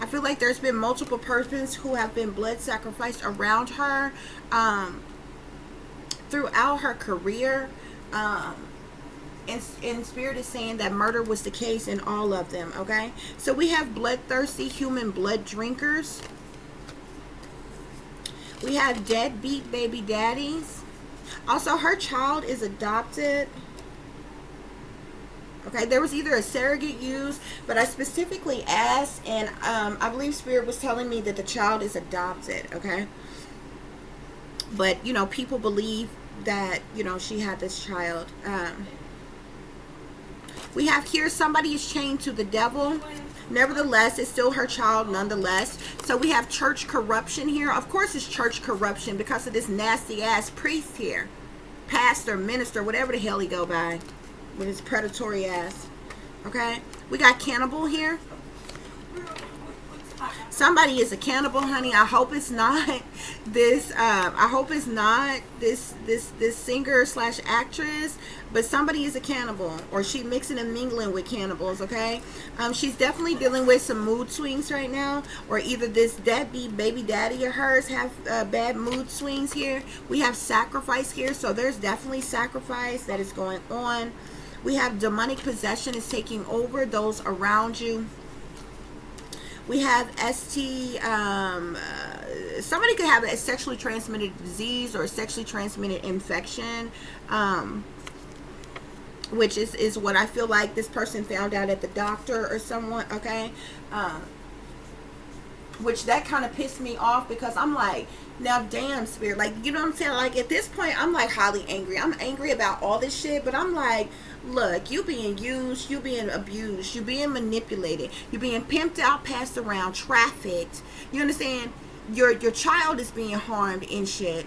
I feel like there's been multiple persons who have been blood sacrificed around her throughout her career. And Spirit is saying that murder was the case in all of them, okay? So we have bloodthirsty human blood drinkers. We have deadbeat baby daddies. Also, her child is adopted. Okay, there was either a surrogate used, but I specifically asked, and I believe Spirit was telling me that the child is adopted, okay? But, you know, people believe that, you know, she had this child. We have here somebody is chained to the devil. Nevertheless, it's still her child nonetheless. So we have church corruption here. Of course it's church corruption because of this nasty ass priest here. Pastor, minister, whatever the hell he go by with his predatory ass. Okay? We got cannibal here. Somebody is a cannibal, honey. I hope it's not this I hope it's not this singer slash actress, but somebody is a cannibal, or she mixing and mingling with cannibals, okay? She's definitely dealing with some mood swings right now, or either this deadbeat baby daddy of hers have bad mood swings here. We have sacrifice here, so there's definitely sacrifice that is going on. We have demonic possession is taking over those around you. We have somebody could have a sexually transmitted disease or a sexually transmitted infection, which is what I feel like this person found out at the doctor or someone, okay? Which that kind of pissed me off, because I'm like, now damn, Spirit, like, you know what I'm saying? Like, at this point, I'm like highly angry. I'm angry about all this shit, but I'm like, look, you being used, you being abused, you being manipulated, you being pimped out, passed around, trafficked. You understand? Your child is being harmed and shit.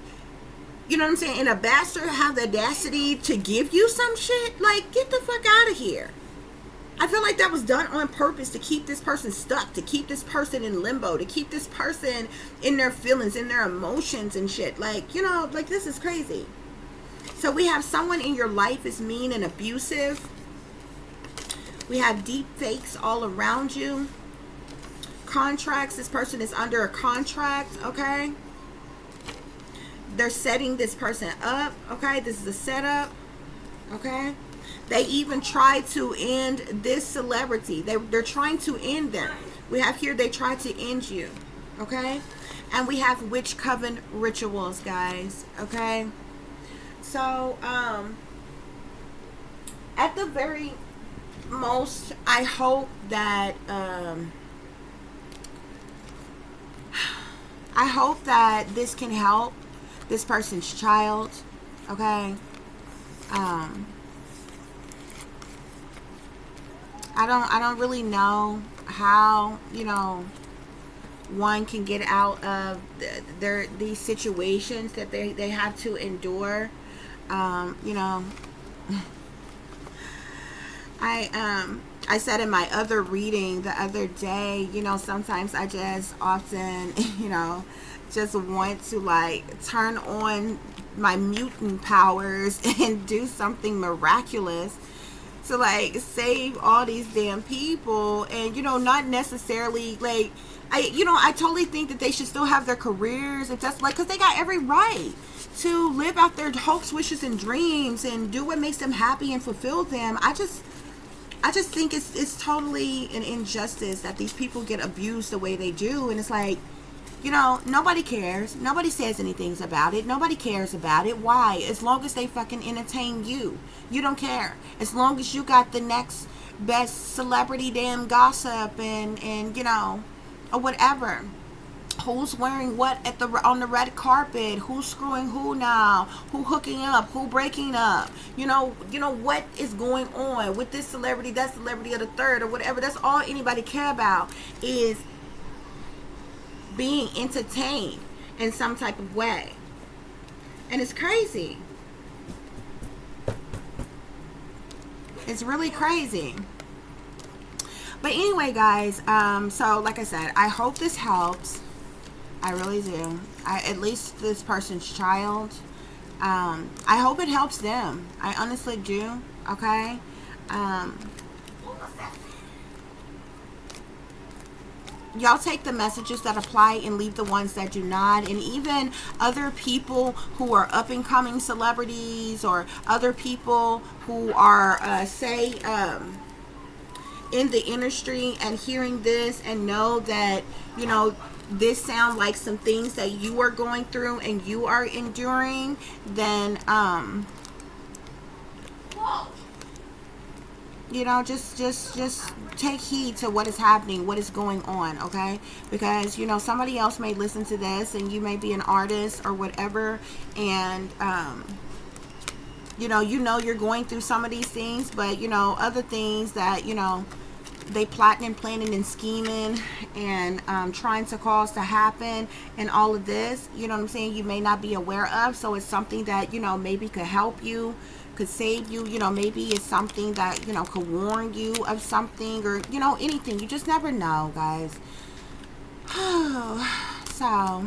You know what I'm saying? And a bastard have the audacity to give you some shit? Like, get the fuck out of here. I feel like that was done on purpose to keep this person stuck, to keep this person in limbo, to keep this person in their feelings, in their emotions and shit. Like, you know, like, this is crazy. So we have someone in your life is mean and abusive. We have deep fakes all around you. Contracts. This person is under a contract, okay? They're setting this person up, okay? This is a setup, okay? They even try to end this celebrity. They're trying to end them. We have here, they try to end you, okay? And we have witch coven rituals, guys, okay? So, at the very most, I hope that, this can help this person's child, okay? I don't really know how, you know, one can get out of these situations that they have to endure. You know, I said in my other reading the other day, you know, sometimes I just often, you know, just want to like turn on my mutant powers and do something miraculous to like save all these damn people. And you know, not necessarily like I totally think that they should still have their careers, if that's like, because they got every right to live out their hopes, wishes, and dreams and do what makes them happy and fulfill them. I just think it's totally an injustice that these people get abused the way they do. And it's like, you know, nobody cares. Nobody says anything about it. Nobody cares about it. Why? As long as they fucking entertain you. You don't care. As long as you got the next best celebrity damn gossip and you know, or whatever. Who's wearing what at the on the red carpet? Who's screwing who now? Who hooking up? Who breaking up? You know what is going on with this celebrity, that celebrity, or the third, or whatever. That's all anybody care about, is being entertained in some type of way. And it's crazy. It's really crazy. But anyway, guys, so like I said, I hope this helps. I really do. At least this person's child. I hope it helps them. I honestly do. Okay. Y'all take the messages that apply and leave the ones that do not. And even other people who are up and coming celebrities, or other people who are say in the industry, and hearing this and know that, you know, this sound like some things that you are going through and you are enduring, then you know, just take heed to what is happening, what is going on, okay? Because, you know, somebody else may listen to this, and you may be an artist or whatever, and you know you're going through some of these things, but you know, other things that, you know, they plotting and planning and scheming and trying to cause to happen, and all of this, you know what I'm saying, you may not be aware of. So it's something that, you know, maybe could help you, could save you, you know, maybe it's something that, you know, could warn you of something, or, you know, anything. You just never know, guys. So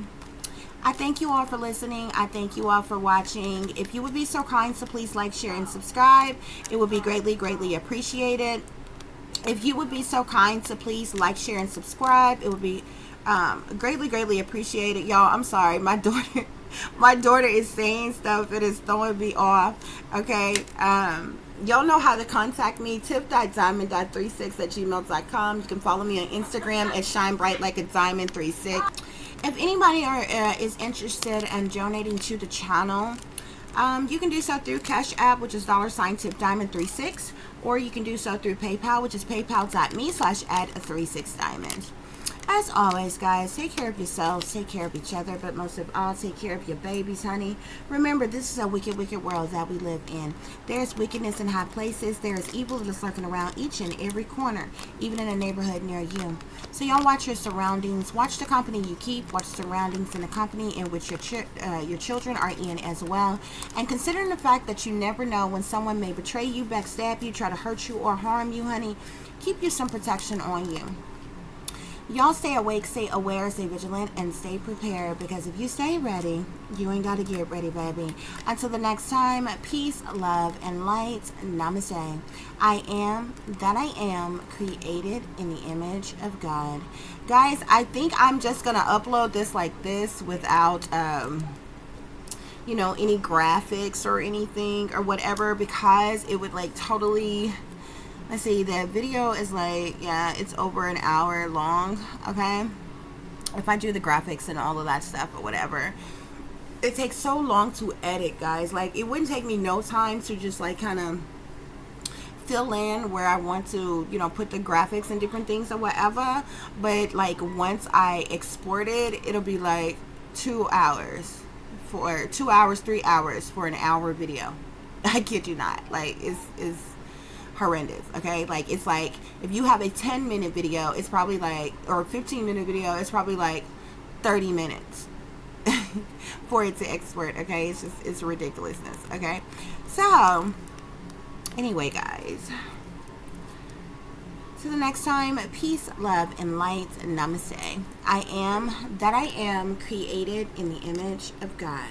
I thank you all for listening. I thank you all for watching. If you would be so kind to please like, share, and subscribe, it would be greatly appreciated. If you would be so kind to please like, share, and subscribe, it would be greatly appreciated. Y'all, I'm sorry, my daughter is saying stuff that is throwing me off. Okay, y'all know how to contact me. tip.diamond.36@gmail.com. You can follow me on Instagram at shinebrightlikeadiamond36. If anybody is interested in donating to the channel, you can do so through Cash App, which is $tipdiamond36, or you can do so through PayPal, which is paypal.me/add36diamond. As always, guys, take care of yourselves, take care of each other, but most of all, take care of your babies, honey. Remember, this is a wicked world that we live in. There's wickedness in high places. There is evil that is lurking around each and every corner, even in a neighborhood near you. So y'all watch your surroundings. Watch the company you keep. Watch the surroundings in the company in which your children are in as well. And considering the fact that you never know when someone may betray you, backstab you, try to hurt you, or harm you, honey, keep you some protection on you. Y'all stay awake, stay aware, stay vigilant, and stay prepared, because if you stay ready, you ain't got to get ready, baby. Until the next time, peace, love, and light. Namaste. I am that I am, created in the image of God. Guys, I think I'm just going to upload this like this without, you know, any graphics or anything or whatever, because it would like totally... Let's see, the video is like, yeah, it's over an hour long, okay? If I do the graphics and all of that stuff or whatever, it takes so long to edit, guys. Like, it wouldn't take me no time to just, like, kind of fill in where I want to, you know, put the graphics and different things or whatever. But, like, once I export it, it'll be, like, 2 hours. 3 hours for an hour video. I kid you not. Like, it's horrendous. Okay, like it's like if you have a 10-minute video, it's probably like, or a 15-minute video, it's probably like 30 minutes for it to export. Okay, it's just, it's ridiculousness. Okay, so anyway, guys, so the next time, peace, love, and light. Namaste. I am that I am, created in the image of God.